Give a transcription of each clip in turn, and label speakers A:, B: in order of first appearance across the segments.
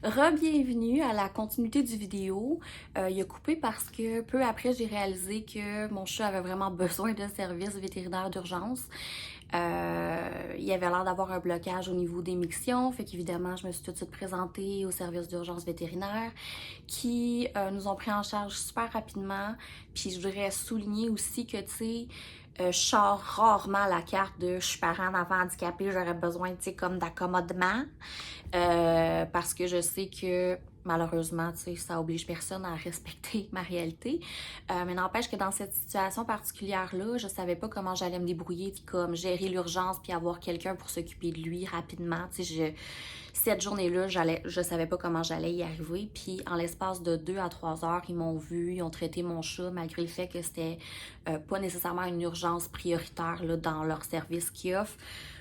A: Re-bienvenue à la continuité du vidéo. Il a coupé parce que peu après, j'ai réalisé que mon chat avait vraiment besoin de services vétérinaires d'urgence. Il avait l'air d'avoir un blocage au niveau des mictions, fait qu'évidemment, je me suis tout de suite présentée au service d'urgence vétérinaire qui nous ont pris en charge super rapidement. Puis je voudrais souligner aussi que, tu sais, je sors rarement la carte de je suis parent d'enfant handicapé, j'aurais besoin, tu sais, comme d'accommodement. Parce que je sais que malheureusement, tu sais, ça oblige personne à respecter ma réalité. Mais n'empêche que dans cette situation particulière-là, je savais pas comment j'allais me débrouiller, puis comme gérer l'urgence, puis avoir quelqu'un pour s'occuper de lui rapidement. Tu sais, cette journée-là, je savais pas comment j'allais y arriver. Puis en l'espace de 2 à 3 heures, ils m'ont vu, ils ont traité mon chat, malgré le fait que c'était pas nécessairement une urgence prioritaire là, dans leur service qu'ils offrent.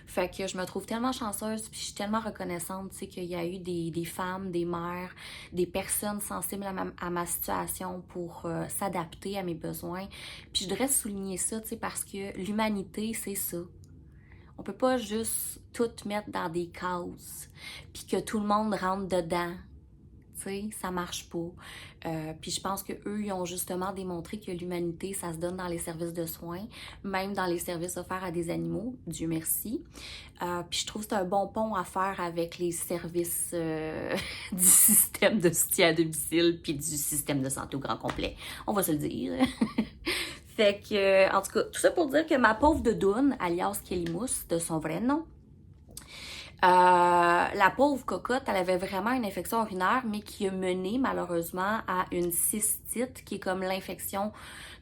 A: Fait que je me trouve tellement chanceuse, puis je suis tellement reconnaissante, tu sais, qu'il y a eu des femmes, des mères, des personnes sensibles à ma situation pour s'adapter à mes besoins. Puis je voudrais souligner ça, tu sais, parce que l'humanité, c'est ça. On peut pas juste tout mettre dans des cases, puis que tout le monde rentre dedans. Tu sais, ça marche pas. Puis je pense qu'eux, ils ont justement démontré que l'humanité, ça se donne dans les services de soins, même dans les services offerts à des animaux, Dieu merci. Puis je trouve que c'est un bon pont à faire avec les services du système de soutien à domicile puis du système de santé au grand complet. On va se le dire. Fait que, en tout cas, tout ça pour dire que ma pauvre doudoune, alias Kelly Mousse, de son vrai nom, la pauvre cocotte, elle avait vraiment une infection urinaire, mais qui a mené malheureusement à une cystite, qui est comme l'infection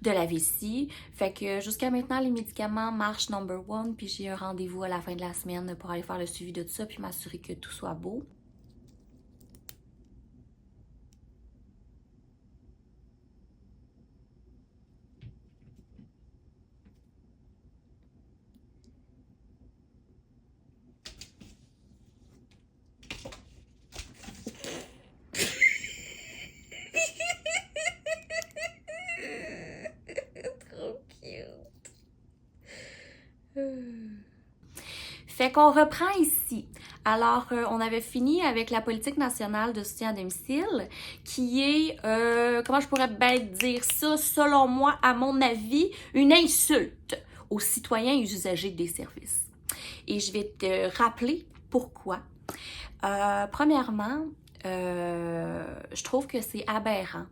A: de la vessie. Fait que jusqu'à maintenant, les médicaments marchent number one, puis j'ai un rendez-vous à la fin de la semaine pour aller faire le suivi de tout ça, puis m'assurer que tout soit beau. Trop cute. Fait qu'on reprend ici. Alors, on avait fini avec la politique nationale de soutien à domicile, qui est, comment je pourrais bien dire ça, selon moi, à mon avis, une insulte aux citoyens et aux usagers des services. Et je vais te rappeler pourquoi. Premièrement, je trouve que c'est aberrant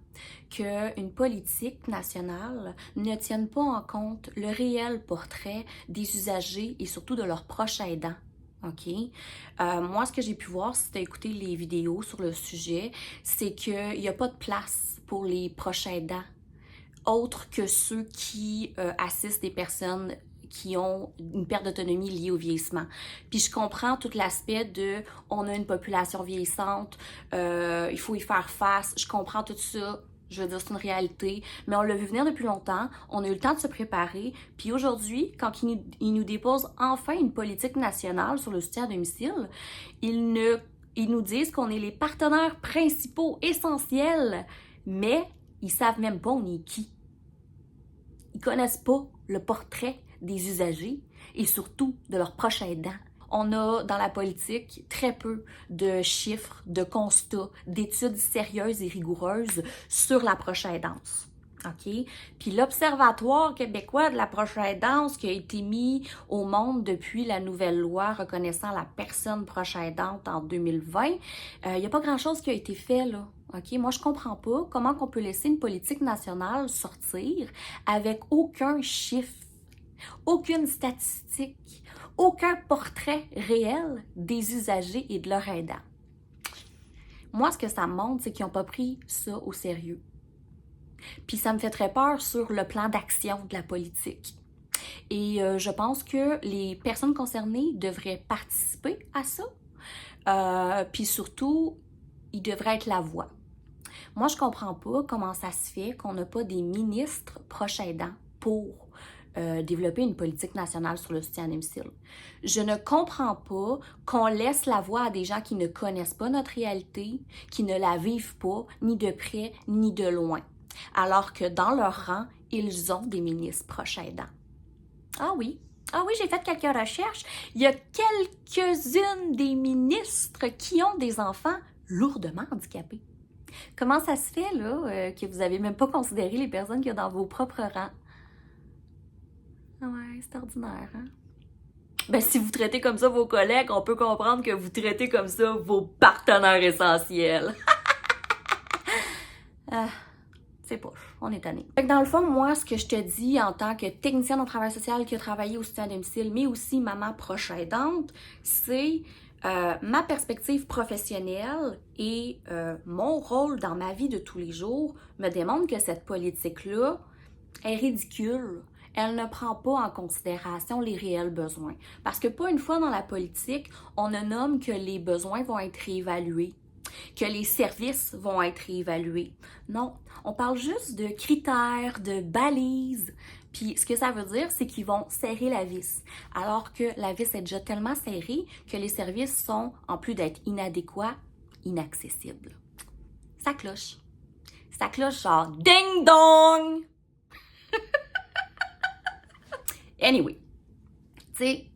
A: qu'une politique nationale ne tienne pas en compte le réel portrait des usagers et surtout de leurs proches aidants. OK? Moi, ce que j'ai pu voir, si tu as écouté les vidéos sur le sujet, c'est qu'il n'y a pas de place pour les proches aidants, autres que ceux qui assistent des personnes qui ont une perte d'autonomie liée au vieillissement. Puis je comprends tout l'aspect de on a une population vieillissante, il faut y faire face, je comprends tout ça. Je veux dire, c'est une réalité, mais on l'a vu venir depuis longtemps, on a eu le temps de se préparer, puis aujourd'hui, quand ils nous déposent enfin une politique nationale sur le soutien à domicile, ils nous disent qu'on est les partenaires principaux, essentiels, mais ils savent même pas on est qui. Ils connaissent pas le portrait des usagers et surtout de leurs proches aidants. On a dans la politique très peu de chiffres, de constats, d'études sérieuses et rigoureuses sur la proche aidance. OK? Puis l'Observatoire québécois de la proche aidance qui a été mis au monde depuis la nouvelle loi reconnaissant la personne proche aidante en 2020, il n'y a pas grand-chose qui a été fait, là. OK? Moi, je comprends pas comment on peut laisser une politique nationale sortir avec aucun chiffre, aucune statistique, aucun portrait réel des usagers et de leurs aidants. Moi, ce que ça me montre, c'est qu'ils n'ont pas pris ça au sérieux. Puis ça me fait très peur sur le plan d'action de la politique. Et je pense que les personnes concernées devraient participer à ça. Puis surtout, ils devraient être la voix. Moi, je comprends pas comment ça se fait qu'on n'a pas des ministres proches aidants pour développer une politique nationale sur le soutien à domicile. Je ne comprends pas qu'on laisse la voix à des gens qui ne connaissent pas notre réalité, qui ne la vivent pas, ni de près, ni de loin, alors que dans leur rang, ils ont des ministres proches aidants. Ah oui, j'ai fait quelques recherches. Il y a quelques-unes des ministres qui ont des enfants lourdement handicapés. Comment ça se fait, là, que vous n'avez même pas considéré les personnes qu'il y a dans vos propres rangs? Ouais, c'est ordinaire, hein? Ben, si vous traitez comme ça vos collègues, on peut comprendre que vous traitez comme ça vos partenaires essentiels. C'est poche, on est tanné. Fait que dans le fond, moi, ce que je te dis en tant que technicienne en travail social qui a travaillé au soutien à domicile, mais aussi maman proche aidante, c'est ma perspective professionnelle et mon rôle dans ma vie de tous les jours me démontre que cette politique-là est ridicule. Elle ne prend pas en considération les réels besoins. Parce que pas une fois dans la politique, on ne nomme que les besoins vont être réévalués, que les services vont être réévalués. Non, on parle juste de critères, de balises. Puis ce que ça veut dire, c'est qu'ils vont serrer la vis. Alors que la vis est déjà tellement serrée que les services sont, en plus d'être inadéquats, inaccessibles. Ça cloche. Ça cloche genre ding dong! Anyway, tu sais,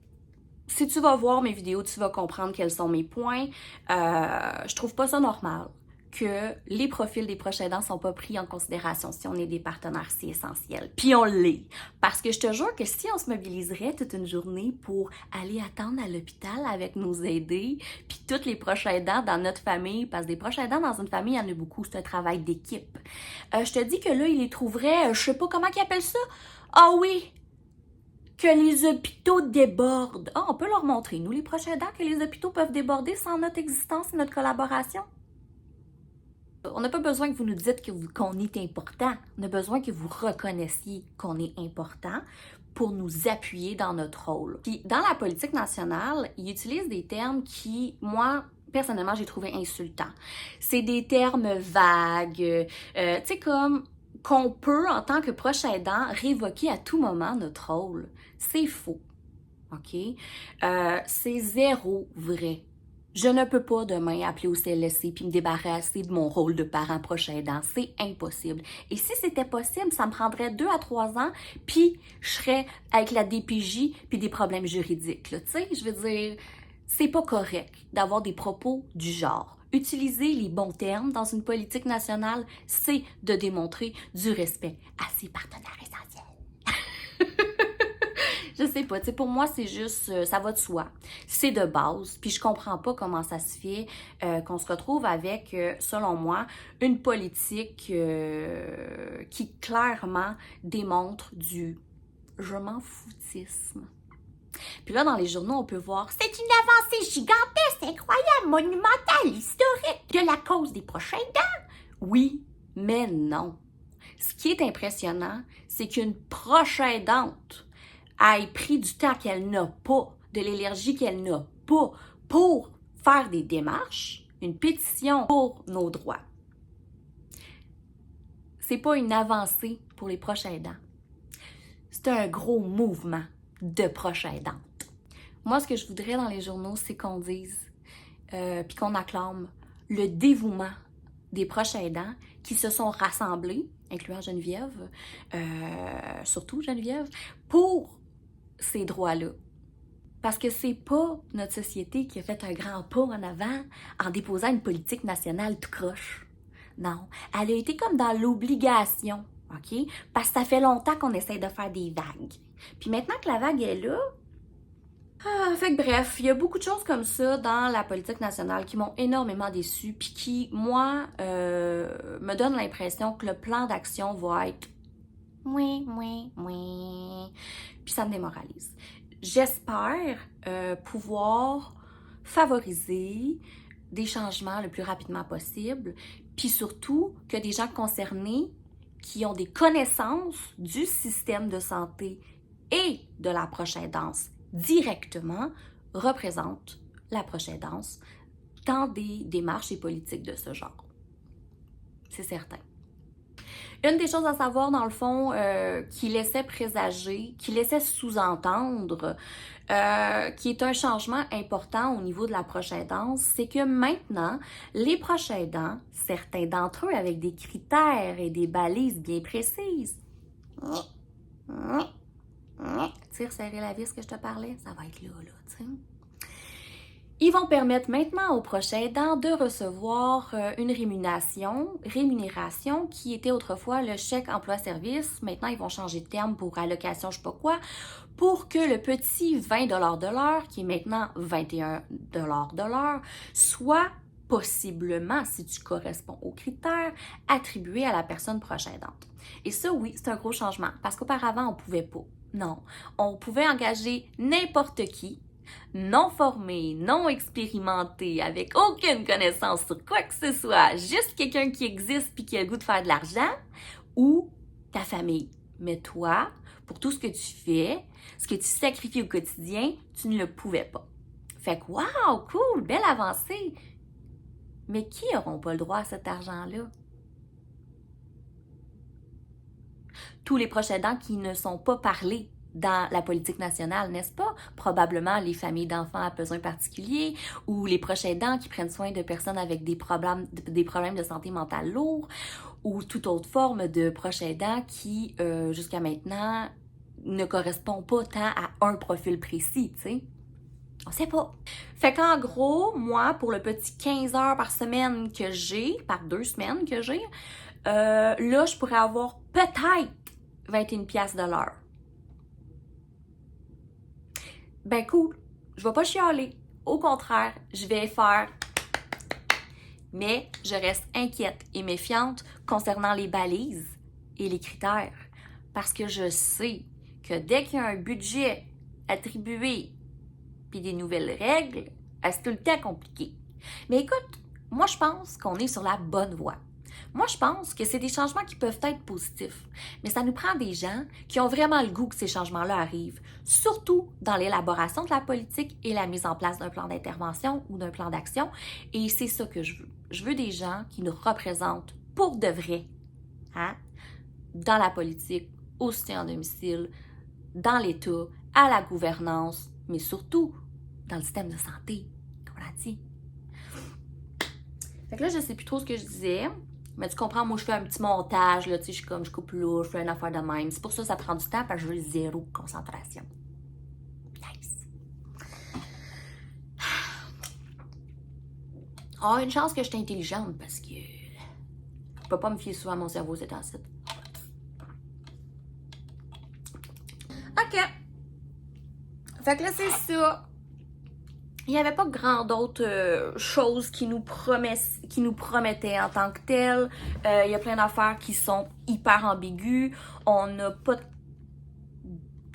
A: si tu vas voir mes vidéos, tu vas comprendre quels sont mes points. Je trouve pas ça normal que les profils des proches aidants sont pas pris en considération si on est des partenaires si essentiels. Puis on l'est. Parce que je te jure que si on se mobiliserait toute une journée pour aller attendre à l'hôpital avec nos aidés, puis tous les proches aidants dans notre famille, parce que des proches aidants dans une famille, il y en a beaucoup, c'est un travail d'équipe. Je te dis que là, ils les trouveraient, je sais pas comment ils appellent ça. Ah oui! Que les hôpitaux débordent. Ah, on peut leur montrer, nous, les proches aidants, que les hôpitaux peuvent déborder sans notre existence et notre collaboration. On n'a pas besoin que vous nous dites qu'on est important. On a besoin que vous reconnaissiez qu'on est important pour nous appuyer dans notre rôle. Puis, dans la politique nationale, ils utilisent des termes qui, moi, personnellement, j'ai trouvé insultants. C'est des termes vagues, tu sais, comme qu'on peut, en tant que proche aidant, révoquer à tout moment notre rôle. C'est faux, OK? C'est zéro vrai. Je ne peux pas demain appeler au CLSC puis me débarrasser de mon rôle de parent proche aidant. C'est impossible. Et si c'était possible, ça me prendrait 2 à 3 ans, puis je serais avec la DPJ puis des problèmes juridiques. Tu sais, je veux dire, c'est pas correct d'avoir des propos du genre. Utiliser les bons termes dans une politique nationale, c'est de démontrer du respect à ses partenaires essentiels. Je sais pas, tu sais, pour moi, c'est juste, ça va de soi. C'est de base, puis je comprends pas comment ça se fait qu'on se retrouve avec, selon moi, une politique qui clairement démontre du « je m'en foutisme ». Puis là, dans les journaux, on peut voir « c'est une avancée gigantesque, incroyable, monumentale, historique de la cause des proches aidants ». Oui, mais non. Ce qui est impressionnant, c'est qu'une proche aidante ait pris du temps qu'elle n'a pas, de l'énergie qu'elle n'a pas pour faire des démarches, une pétition pour nos droits. C'est pas une avancée pour les proches aidants. C'est un gros mouvement de proches aidantes. Moi, ce que je voudrais dans les journaux, c'est qu'on dise, puis qu'on acclame le dévouement des proches aidants qui se sont rassemblés, incluant Geneviève, surtout Geneviève, pour ces droits-là. Parce que c'est pas notre société qui a fait un grand pas en avant en déposant une politique nationale tout croche. Non, elle a été comme dans l'obligation, OK? Parce que ça fait longtemps qu'on essaie de faire des vagues. Puis maintenant que la vague est là, fait que bref, il y a beaucoup de choses comme ça dans la politique nationale qui m'ont énormément déçue puis qui, moi, me donnent l'impression que le plan d'action va être oui. Puis ça me démoralise. J'espère pouvoir favoriser des changements le plus rapidement possible, puis surtout que des gens concernés qui ont des connaissances du système de santé et de la proche aidance directement représentent la proche aidance dans des démarches et politiques de ce genre. C'est certain. Une des choses à savoir, dans le fond, qui laissait présager, qui laissait sous-entendre, qui est un changement important au niveau de la proche aidance, c'est que maintenant, les proches aidants, certains d'entre eux avec des critères et des balises bien précises, tire, serrer la vis que je te parlais, ça va être là, tu sais. Ils vont permettre maintenant aux proches aidants de recevoir une rémunération qui était autrefois le chèque emploi-service. Maintenant, ils vont changer de terme pour allocation, je sais pas quoi, pour que le petit 20 de l'heure, qui est maintenant 21 de l'heure, soit possiblement, si tu corresponds aux critères, attribué à la personne proche aidante. Et ça, oui, c'est un gros changement, parce qu'auparavant, on pouvait pas. Non, on pouvait engager n'importe qui, non formé, non expérimenté, avec aucune connaissance sur quoi que ce soit, juste quelqu'un qui existe puis qui a le goût de faire de l'argent, ou ta famille. Mais toi, pour tout ce que tu fais, ce que tu sacrifies au quotidien, tu ne le pouvais pas. Fait que, wow, cool, belle avancée! Mais qui n'auront pas le droit à cet argent-là? Tous les proches aidants qui ne sont pas parlés dans la politique nationale, n'est-ce pas? Probablement les familles d'enfants à besoins particuliers ou les proches aidants qui prennent soin de personnes avec des problèmes de santé mentale lourds ou toute autre forme de proches aidants qui, jusqu'à maintenant, ne correspond pas tant à un profil précis, tu sais. On sait pas. Fait qu'en gros, moi, pour le petit 15 heures par semaine que j'ai, par 2 semaines que j'ai, là, je pourrais avoir peut-être 21 piastres de l'heure. Ben cool, je vais pas chialer. Au contraire, je vais faire. Mais je reste inquiète et méfiante concernant les balises et les critères. Parce que je sais que dès qu'il y a un budget attribué puis des nouvelles règles, c'est tout le temps compliqué. Mais écoute, moi je pense qu'on est sur la bonne voie. Moi je pense que c'est des changements qui peuvent être positifs, mais ça nous prend des gens qui ont vraiment le goût que ces changements-là arrivent, surtout dans l'élaboration de la politique et la mise en place d'un plan d'intervention ou d'un plan d'action, et c'est ça que je veux. Je veux des gens qui nous représentent pour de vrai, hein? Dans la politique, au soutien à domicile, dans l'État, à la gouvernance, mais surtout dans le système de santé, comme on l'a dit. Fait que là, je sais plus trop ce que je disais, mais tu comprends, moi, je fais un petit montage, là, tu sais, je coupe là, je fais une affaire de même. C'est pour ça que ça prend du temps, parce que je veux zéro concentration. Nice. Ah, une chance que je suis intelligente, parce que je peux pas me fier souvent à mon cerveau, c'est temps-ci. OK. Fait que là, c'est ça. Il n'y avait pas grand d'autres choses qui nous promettaient en tant que telles. Il y a plein d'affaires qui sont hyper ambiguës. On n'a pas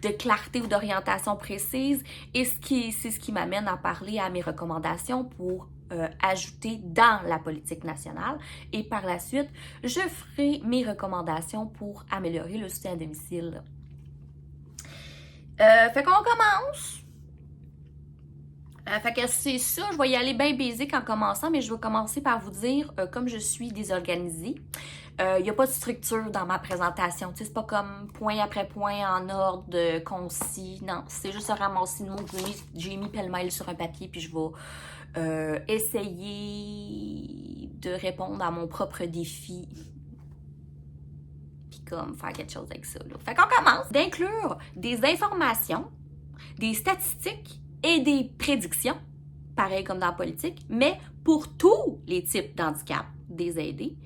A: de clarté ou d'orientation précise. Et c'est ce qui m'amène à parler à mes recommandations pour ajouter dans la politique nationale. Et par la suite, je ferai mes recommandations pour améliorer le soutien à domicile. Fait qu'on commence. Fait que c'est ça, je vais y aller bien basique en commençant, mais je vais commencer par vous dire, comme je suis désorganisée, il n'y a pas de structure dans ma présentation. C'est pas comme point après point en ordre concis. Non, c'est juste un ramassis de mots que j'ai mis pêle-mêle sur un papier, puis je vais essayer de répondre à mon propre défi. Puis comme faire quelque chose avec ça. Là. Fait qu'on commence d'inclure des informations, des statistiques et des prédictions, pareil comme dans la politique, mais pour tous les types d'handicap des aidés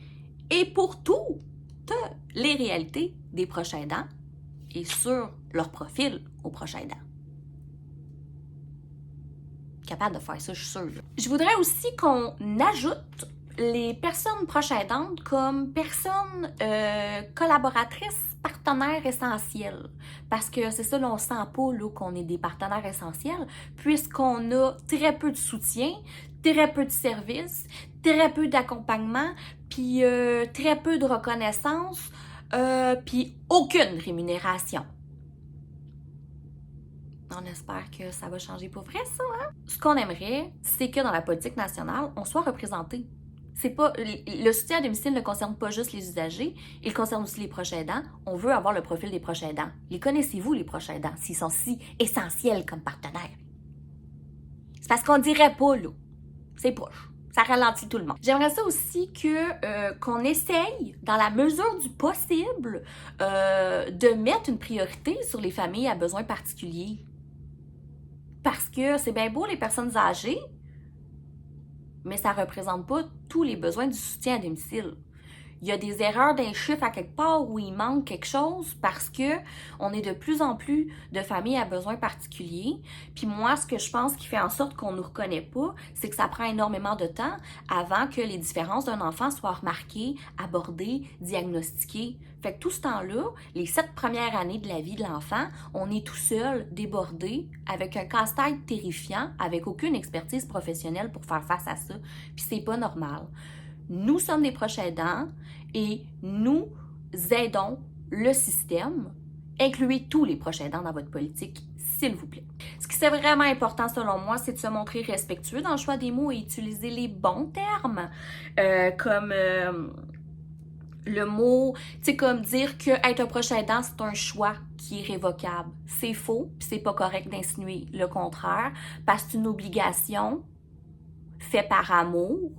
A: et pour toutes les réalités des proches aidants et sur leur profil aux proches aidants. Capable de faire ça, je suis sûre. Je voudrais aussi qu'on ajoute les personnes proches aidantes comme personnes collaboratrices, partenaires essentiels. Parce que c'est ça, là, on sent pas là, qu'on est des partenaires essentiels, puisqu'on a très peu de soutien, très peu de services, très peu d'accompagnement, puis très peu de reconnaissance, puis aucune rémunération. On espère que ça va changer pour vrai, ça, hein? Ce qu'on aimerait, c'est que dans la politique nationale, on soit représenté. C'est pas, le soutien à domicile ne concerne pas juste les usagers, il concerne aussi les proches aidants. On veut avoir le profil des proches aidants. Les connaissez-vous, les proches aidants, s'ils sont si essentiels comme partenaires? C'est parce qu'on dirait pas, là. C'est proche. Ça ralentit tout le monde. J'aimerais ça aussi qu'on essaye, dans la mesure du possible, de mettre une priorité sur les familles à besoins particuliers. Parce que c'est bien beau les personnes âgées, mais ça ne représente pas tous les besoins du soutien à domicile. Il y a des erreurs d'un chiffre à quelque part où il manque quelque chose parce que on est de plus en plus de familles à besoins particuliers. Puis moi, ce que je pense qui fait en sorte qu'on ne nous reconnaît pas, c'est que ça prend énormément de temps avant que les différences d'un enfant soient remarquées, abordées, diagnostiquées. Fait que tout ce temps-là, les 7 premières années de la vie de l'enfant, on est tout seul, débordé, avec un casse-tête terrifiant, avec aucune expertise professionnelle pour faire face à ça. Puis c'est pas normal. Nous sommes des proches aidants et nous aidons le système. Incluez tous les proches aidants dans votre politique, s'il vous plaît. Ce qui est vraiment important selon moi, c'est de se montrer respectueux dans le choix des mots et utiliser les bons termes, comme le mot, tu sais, comme dire que être un proche aidant, c'est un choix qui est révocable. C'est faux, puis c'est pas correct d'insinuer le contraire, parce que c'est une obligation faite par amour.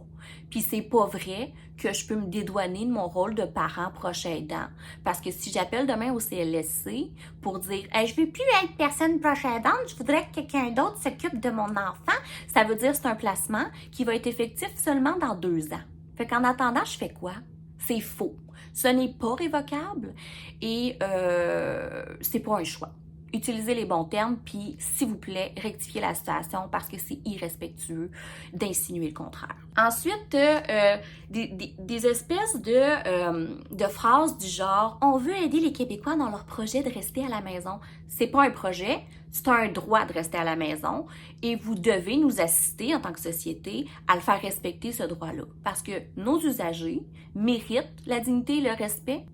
A: Puis c'est pas vrai que je peux me dédouaner de mon rôle de parent proche aidant. Parce que si j'appelle demain au CLSC pour dire hey, « je veux plus être personne proche aidante, je voudrais que quelqu'un d'autre s'occupe de mon enfant », ça veut dire que c'est un placement qui va être effectif seulement dans 2 ans. Fait qu'en attendant, je fais quoi? C'est faux. Ce n'est pas révocable et c'est pas un choix. Utilisez les bons termes, puis s'il vous plaît, rectifiez la situation parce que c'est irrespectueux d'insinuer le contraire. Ensuite, des espèces de phrases du genre « On veut aider les Québécois dans leur projet de rester à la maison ». C'est pas un projet, c'est un droit de rester à la maison et vous devez nous assister en tant que société à le faire respecter ce droit-là parce que nos usagers méritent la dignité et le respect.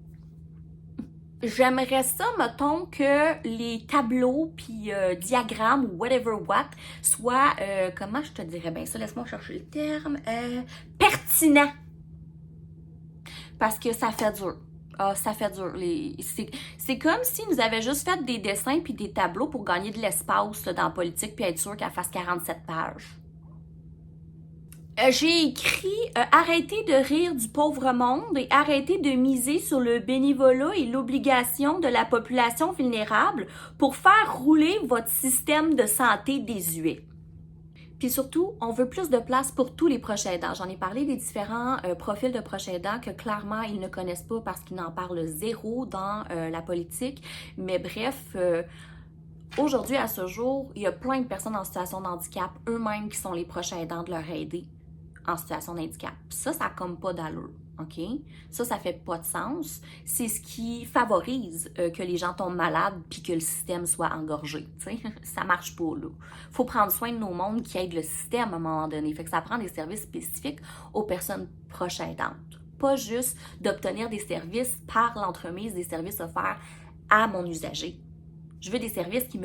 A: J'aimerais ça, mettons, que les tableaux puis diagrammes ou whatever what soient, comment je te dirais bien ça, laisse-moi chercher le terme, pertinents. Parce que ça fait dur. Ah, ça fait dur. C'est comme si nous avions juste fait des dessins puis des tableaux pour gagner de l'espace dans la politique puis être sûr qu'elle fasse 47 pages. J'ai écrit arrêtez de rire du pauvre monde et arrêtez de miser sur le bénévolat et l'obligation de la population vulnérable pour faire rouler votre système de santé désuet. Puis surtout, on veut plus de place pour tous les proches aidants. J'en ai parlé des différents profils de proches aidants que clairement ils ne connaissent pas parce qu'ils n'en parlent zéro dans la politique. Mais bref, aujourd'hui, à ce jour, il y a plein de personnes en situation de handicap eux-mêmes qui sont les proches aidants de leur aider en situation de handicap. Ça comme pas d'allure, OK? Ça fait pas de sens. C'est ce qui favorise que les gens tombent malades puis que le système soit engorgé, tu sais? Ça marche pas, là. Faut prendre soin de nos mondes qui aident le système à un moment donné. Fait que ça prend des services spécifiques aux personnes proches aidantes. Pas juste d'obtenir des services par l'entremise des services offerts à mon usager. Je veux des services qui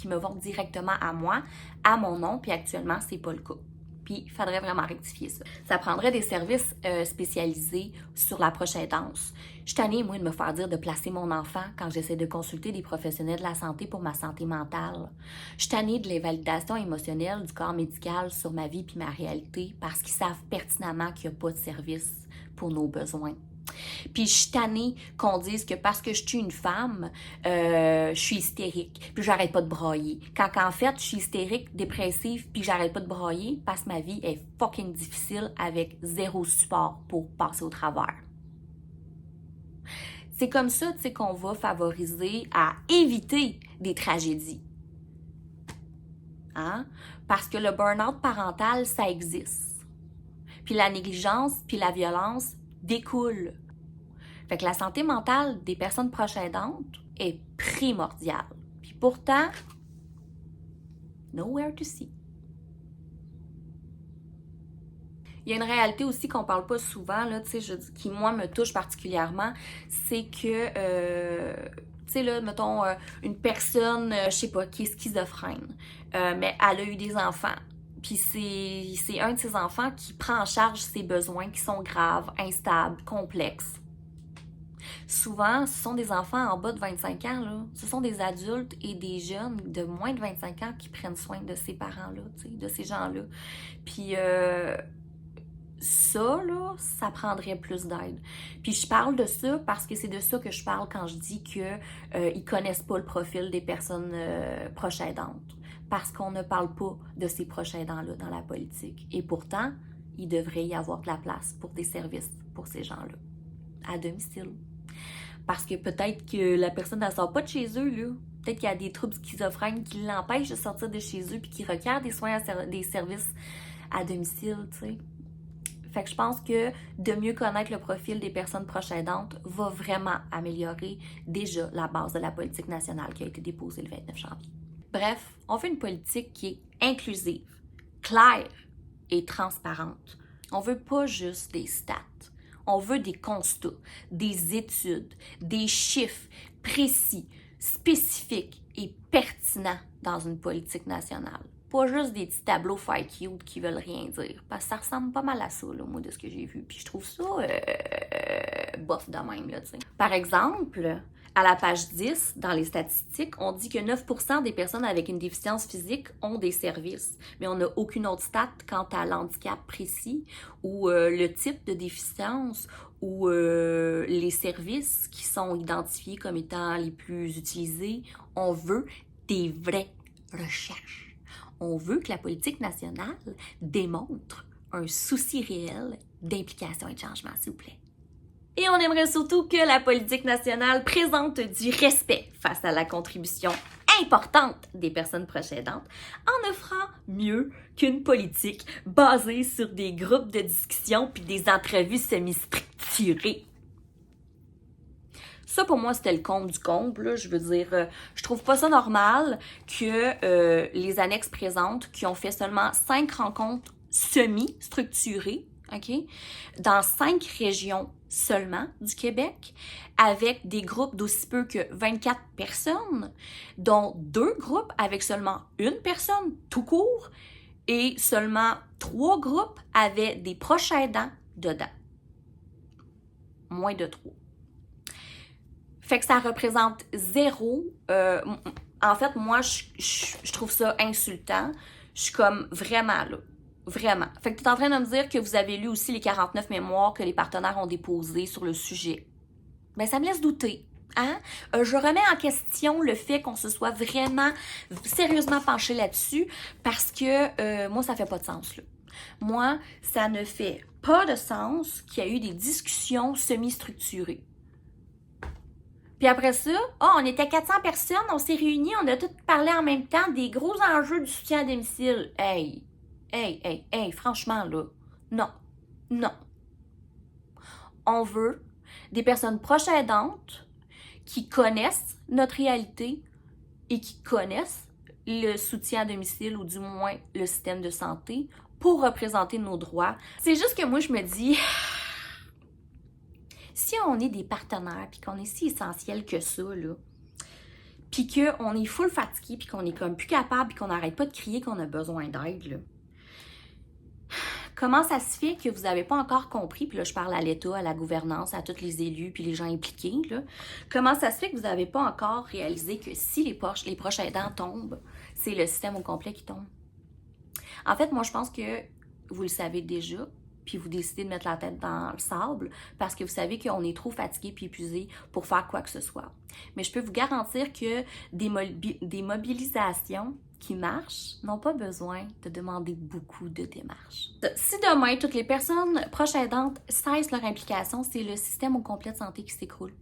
A: me vont directement à moi, à mon nom, puis actuellement, c'est pas le cas. Puis il faudrait vraiment rectifier ça. Ça prendrait des services spécialisés sur la proche aidance. Je suis tannée, moi, de me faire dire de placer mon enfant quand j'essaie de consulter des professionnels de la santé pour ma santé mentale. Je suis tannée de l'invalidation émotionnelle du corps médical sur ma vie puis ma réalité parce qu'ils savent pertinemment qu'il n'y a pas de service pour nos besoins. Puis je suis tannée qu'on dise que parce que je suis une femme, je suis hystérique, puis j'arrête pas de brailler. Quand en fait, je suis hystérique, dépressive, puis j'arrête pas de brailler parce que ma vie est fucking difficile avec zéro support pour passer au travers. C'est comme ça, tu sais, qu'on va favoriser à éviter des tragédies. Hein? Parce que le burn-out parental, ça existe. Puis la négligence, puis la violence découle. Fait que la santé mentale des personnes proches aidantes est primordiale. Puis pourtant, nowhere to see. Il y a une réalité aussi qu'on parle pas souvent, là, qui, moi, me touche particulièrement, c'est que, tu sais, là, mettons, une personne, je sais pas, qui est schizophrène, mais elle a eu des enfants. Puis c'est un de ses enfants qui prend en charge ses besoins qui sont graves, instables, complexes. Souvent, ce sont des enfants en bas de 25 ans, là. Ce sont des adultes et des jeunes de moins de 25 ans qui prennent soin de ces parents-là, de ces gens-là. Puis ça, là, ça prendrait plus d'aide. Puis je parle de ça parce que c'est de ça que je parle quand je dis qu'ils connaissent pas le profil des personnes proches aidantes. Parce qu'on ne parle pas de ces proches aidants-là dans la politique. Et pourtant, il devrait y avoir de la place pour des services pour ces gens-là, à domicile. Parce que peut-être que la personne ne sort pas de chez eux, là. Peut-être qu'il y a des troubles schizophrènes qui l'empêchent de sortir de chez eux puis qui requièrent des soins, des services à domicile, tu sais. Fait que je pense que de mieux connaître le profil des personnes proches aidantes va vraiment améliorer déjà la base de la politique nationale qui a été déposée le 29 janvier. Bref, on fait une politique qui est inclusive, claire et transparente. On veut pas juste des stats. On veut des constats, des études, des chiffres précis, spécifiques et pertinents dans une politique nationale. Pas juste des petits tableaux fake cute qui veulent rien dire. Parce que ça ressemble pas mal à ça, là, moi, de ce que j'ai vu. Puis je trouve ça bof de même, là, tu sais. Par exemple, à la page 10, dans les statistiques, on dit que 9% des personnes avec une déficience physique ont des services. Mais on n'a aucune autre stat quant à l'handicap précis ou le type de déficience ou les services qui sont identifiés comme étant les plus utilisés. On veut des vraies recherches. On veut que la politique nationale démontre un souci réel d'implication et de changement, s'il vous plaît. Et on aimerait surtout que la politique nationale présente du respect face à la contribution importante des personnes proches aidantes en offrant mieux qu'une politique basée sur des groupes de discussion puis des entrevues semi-structurées. Ça, pour moi, c'était le comble du comble, là. Je veux dire, je trouve pas ça normal que les annexes présentes, qui ont fait seulement 5 rencontres semi-structurées, OK, dans 5 régions seulement du Québec, avec des groupes d'aussi peu que 24 personnes, dont 2 groupes avec seulement une personne tout court, et seulement 3 groupes avec des proches aidants dedans. Moins de 3. Fait que ça représente zéro. En fait, moi, je trouve ça insultant. Je suis comme vraiment là. Vraiment. Fait que tu es en train de me dire que vous avez lu aussi les 49 mémoires que les partenaires ont déposées sur le sujet. Ben, ça me laisse douter. Hein? Je remets en question le fait qu'on se soit vraiment sérieusement penché là-dessus parce que moi, ça fait pas de sens, là. Moi, ça ne fait pas de sens qu'il y a eu des discussions semi-structurées. Puis après ça, on était 400 personnes, on s'est réunis, on a tous parlé en même temps des gros enjeux du soutien à domicile. Hey, franchement là, non. On veut des personnes proches aidantes qui connaissent notre réalité et qui connaissent le soutien à domicile ou du moins le système de santé pour représenter nos droits. C'est juste que moi je me dis... Si on est des partenaires, puis qu'on est si essentiel que ça, là, puis qu'on est full fatigué, puis qu'on est comme plus capable, puis qu'on n'arrête pas de crier qu'on a besoin d'aide, là, comment ça se fait que vous n'avez pas encore compris, puis là, je parle à l'État, à la gouvernance, à tous les élus, puis les gens impliqués, là, comment ça se fait que vous n'avez pas encore réalisé que si les proches aidants tombent, c'est le système au complet qui tombe? En fait, moi, je pense que vous le savez déjà, puis vous décidez de mettre la tête dans le sable parce que vous savez qu'on est trop fatigué puis épuisé pour faire quoi que ce soit. Mais je peux vous garantir que des mobilisations qui marchent n'ont pas besoin de demander beaucoup de démarches. Si demain, toutes les personnes proches aidantes cessent leur implication, c'est le système au complet de santé qui s'écroule.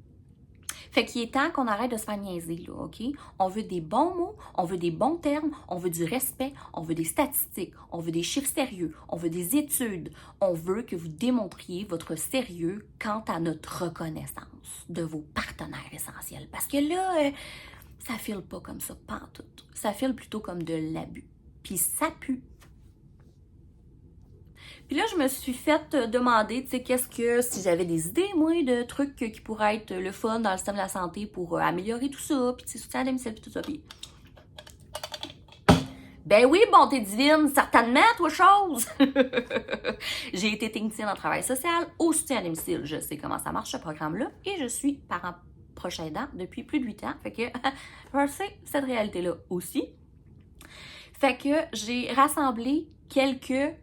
A: Fait qu'il est temps qu'on arrête de se faire niaiser, là, OK? On veut des bons mots, on veut des bons termes, on veut du respect, on veut des statistiques, on veut des chiffres sérieux, on veut des études. On veut que vous démontriez votre sérieux quant à notre reconnaissance de vos partenaires essentiels. Parce que là, ça file pas comme ça, pantoute. Ça file plutôt comme de l'abus. Puis ça pue. Puis là, je me suis fait demander, tu sais, qu'est-ce que, si j'avais des idées, moi, de trucs qui pourraient être le fun dans le système de la santé pour améliorer tout ça, puis tu sais, soutien à domicile, puis tout ça, puis... Ben oui, bonté divine, certainement, toi, chose! J'ai été technicienne en travail social au soutien à domicile. Je sais comment ça marche, ce programme-là, et je suis parent proche aidant depuis plus de 8 ans, fait que je sais cette réalité-là aussi. Fait que j'ai rassemblé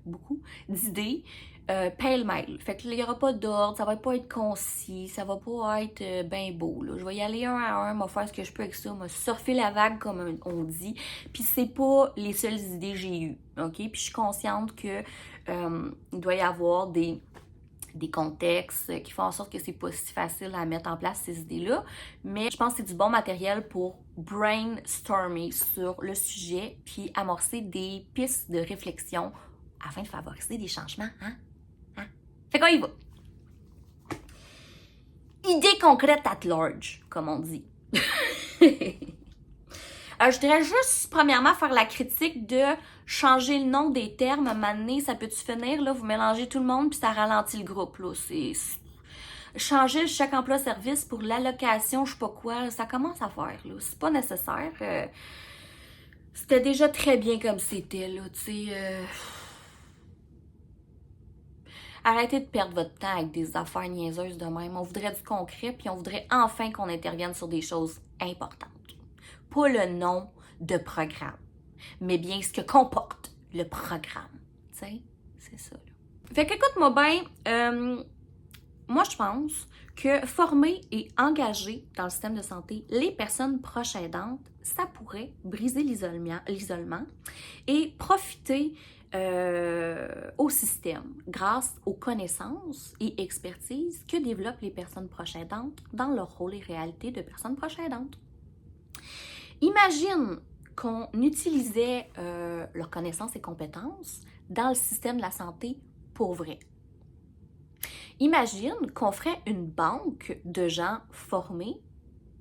A: beaucoup d'idées pêle-mêle. Fait qu'il n'y aura pas d'ordre, ça va pas être concis, ça va pas être bien beau. Là. Je vais y aller un à un, m'a faire ce que je peux avec ça, m'a surfer la vague comme on dit. Puis c'est pas les seules idées que j'ai eues, ok? Puis je suis consciente que il doit y avoir des contextes qui font en sorte que c'est pas si facile à mettre en place ces idées-là, mais je pense que c'est du bon matériel pour brainstormer sur le sujet puis amorcer des pistes de réflexion afin de favoriser des changements, hein? Fait qu'on y va. Idée concrète at large, comme on dit. Je dirais juste, premièrement, faire la critique de changer le nom des termes. À un moment donné, ça peut-tu finir, là, vous mélangez tout le monde, puis ça ralentit le groupe, là. Changer le chèque emploi-service pour l'allocation, je sais pas quoi, là, ça commence à faire, là. C'est pas nécessaire. C'était déjà très bien comme c'était, là, tu sais... Arrêtez de perdre votre temps avec des affaires niaiseuses de même. On voudrait du concret, puis on voudrait enfin qu'on intervienne sur des choses importantes. Pas le nom de programme, mais bien ce que comporte le programme. Tu sais, c'est ça. Là. Fait qu'écoute-moi bien, moi je pense que former et engager dans le système de santé les personnes proches aidantes, ça pourrait briser l'isolement et profiter au système grâce aux connaissances et expertises que développent les personnes proches aidantes dans leur rôle et réalité de personnes proches aidantes. Imagine qu'on utilisait leurs connaissances et compétences dans le système de la santé pour vrai. Imagine qu'on ferait une banque de gens formés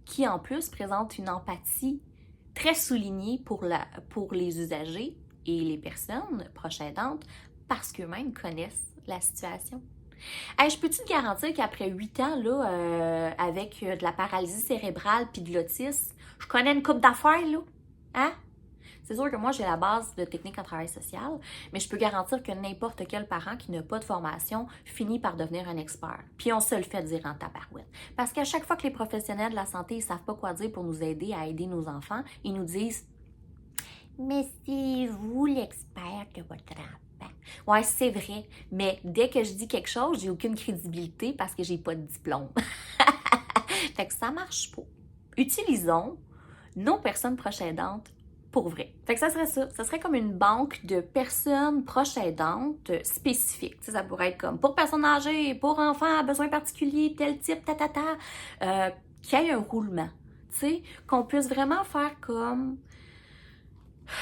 A: qui en plus présentent une empathie très soulignée pour les usagers et les personnes proches aidantes parce qu'eux-mêmes connaissent la situation. Hey, je peux-tu te garantir qu'après 8 ans, là, avec de la paralysie cérébrale puis de l'autisme, je connais une couple d'affaires, là? Hein? C'est sûr que moi, j'ai la base de technique en travail social, mais je peux garantir que n'importe quel parent qui n'a pas de formation finit par devenir un expert. Puis on se le fait dire en tabarouette. Parce qu'à chaque fois que les professionnels de la santé ne savent pas quoi dire pour nous aider à aider nos enfants, ils nous disent « Mais c'est vous l'expert de votre enfant. » Ouais, c'est vrai, mais dès que je dis quelque chose, j'ai aucune crédibilité parce que j'ai pas de diplôme. Fait que ça marche pas. Utilisons nos personnes proches aidantes pour vrai. Fait que ça serait ça. Ça serait comme une banque de personnes proches aidantes spécifiques. Tu sais, ça pourrait être comme pour personnes âgées, pour enfants à besoins particuliers, tel type, qu'il y ait un roulement. Tu sais, qu'on puisse vraiment faire comme...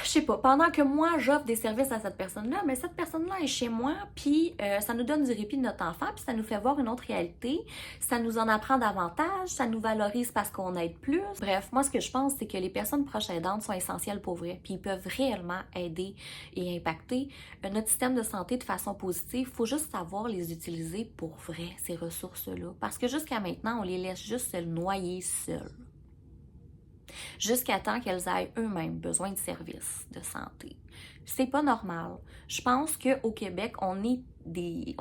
A: Je sais pas, pendant que moi, j'offre des services à cette personne-là, mais cette personne-là est chez moi, puis ça nous donne du répit de notre enfant, puis ça nous fait voir une autre réalité, ça nous en apprend davantage, ça nous valorise parce qu'on aide plus. Bref, moi, ce que je pense, c'est que les personnes proches aidantes sont essentielles pour vrai, puis ils peuvent réellement aider et impacter notre système de santé de façon positive. Il faut juste savoir les utiliser pour vrai, ces ressources-là, parce que jusqu'à maintenant, on les laisse juste se noyer seuls. Jusqu'à temps qu'elles aient eux-mêmes besoin de services de santé. C'est pas normal. Je pense qu'au Québec, on est des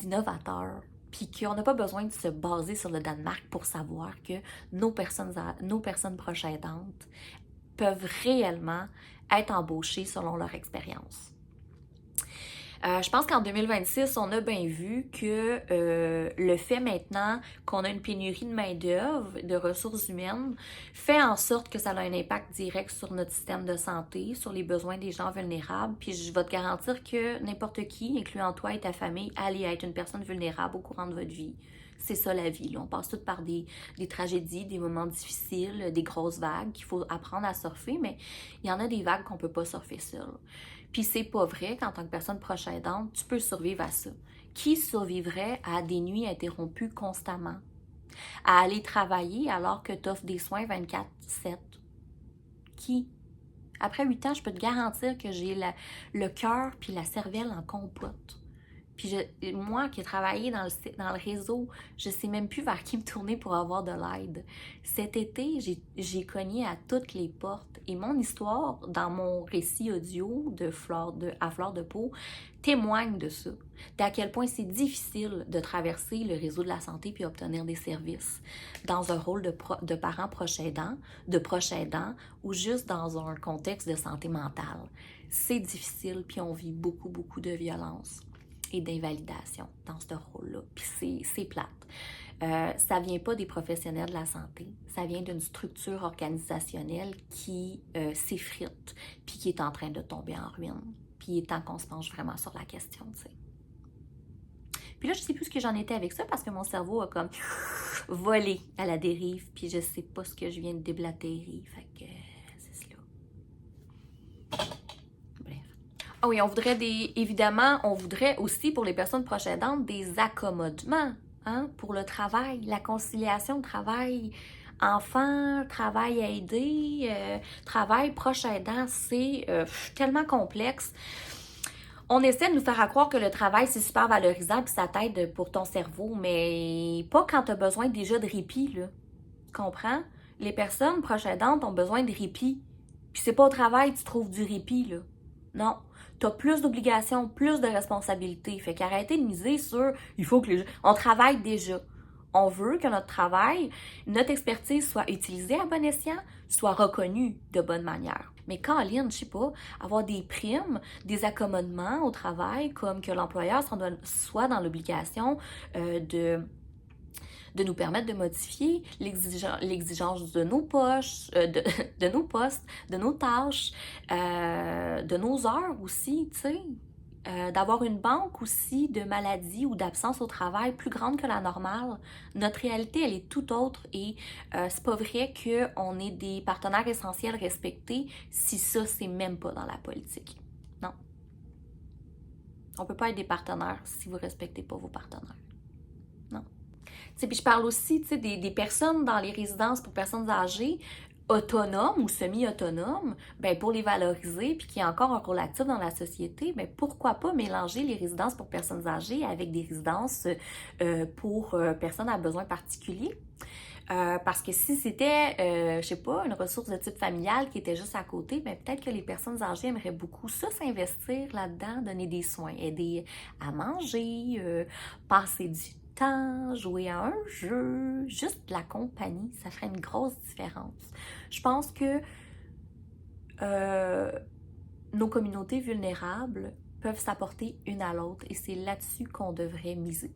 A: innovateurs, puis qu'on n'a pas besoin de se baser sur le Danemark pour savoir que nos personnes proches aidantes peuvent réellement être embauchées selon leur expérience. Je pense qu'en 2026, on a bien vu que le fait maintenant qu'on a une pénurie de main-d'œuvre, de ressources humaines, fait en sorte que ça a un impact direct sur notre système de santé, sur les besoins des gens vulnérables. Puis je vais te garantir que n'importe qui, incluant toi et ta famille, allez être une personne vulnérable au courant de votre vie. C'est ça la vie. Là. On passe toutes par des tragédies, des moments difficiles, des grosses vagues qu'il faut apprendre à surfer, mais il y en a des vagues qu'on peut pas surfer seul. Puis c'est pas vrai qu'en tant que personne proche aidante, tu peux survivre à ça. Qui survivrait à des nuits interrompues constamment? À aller travailler alors que tu offres des soins 24/7? Qui? Après 8 ans, je peux te garantir que j'ai le cœur puis la cervelle en compote. Puis moi qui ai travaillé dans le réseau, je sais même plus vers qui me tourner pour avoir de l'aide. Cet été, j'ai cogné à toutes les portes et mon histoire, dans mon récit audio à fleur de peau, témoigne de ça. D'à quel point c'est difficile de traverser le réseau de la santé puis obtenir des services dans un rôle de parent proche aidant, de proche aidant ou juste dans un contexte de santé mentale. C'est difficile puis on vit beaucoup, beaucoup de violence. et d'invalidation dans ce rôle-là. Puis c'est plate. Ça vient pas des professionnels de la santé, ça vient d'une structure organisationnelle qui s'effrite, puis qui est en train de tomber en ruine. Puis il est temps qu'on se penche vraiment sur la question, tu sais. Puis là, je sais plus ce que j'en étais avec ça parce que mon cerveau a comme volé à la dérive, puis je sais pas ce que je viens de déblatérer, fait que c'est cela. Bref. Ah oui, évidemment, on voudrait aussi pour les personnes proches aidantes des accommodements, hein, pour le travail, la conciliation travail enfant, travail aidé, travail proche aidant, c'est tellement complexe. On essaie de nous faire croire que le travail, c'est super valorisant puis ça t'aide pour ton cerveau, mais pas quand tu as besoin déjà de répit, là. Tu comprends? Les personnes proches aidantes ont besoin de répit. Puis c'est pas au travail que tu trouves du répit, là. Non. T'as plus d'obligations, plus de responsabilités. Fait qu'arrêtez de miser sur il faut que les gens. On travaille déjà. On veut que notre travail, notre expertise soit utilisée à bon escient, soit reconnue de bonne manière. Mais Caroline, je sais pas, avoir des primes, des accommodements au travail, comme que l'employeur soit dans l'obligation de nous permettre de modifier l'exigence de nos poches, de nos postes, de nos tâches, de nos heures aussi, tu sais. D'avoir une banque aussi de maladies ou d'absence au travail plus grande que la normale. Notre réalité, elle est tout autre et c'est pas vrai qu'on est des partenaires essentiels respectés si ça, c'est même pas dans la politique. Non. On peut pas être des partenaires si vous respectez pas vos partenaires. Non. Puis je parle aussi des personnes dans les résidences pour personnes âgées, autonomes ou semi-autonomes, ben pour les valoriser puis qui a encore un rôle actif dans la société, ben pourquoi pas mélanger les résidences pour personnes âgées avec des résidences pour personnes à besoins particuliers. Parce que si c'était, je sais pas, une ressource de type familial qui était juste à côté, ben peut-être que les personnes âgées aimeraient beaucoup ça, s'investir là-dedans, donner des soins, aider à manger, passer du temps, jouer à un jeu, juste de la compagnie, ça ferait une grosse différence. Je pense que nos communautés vulnérables peuvent s'apporter une à l'autre et c'est là-dessus qu'on devrait miser.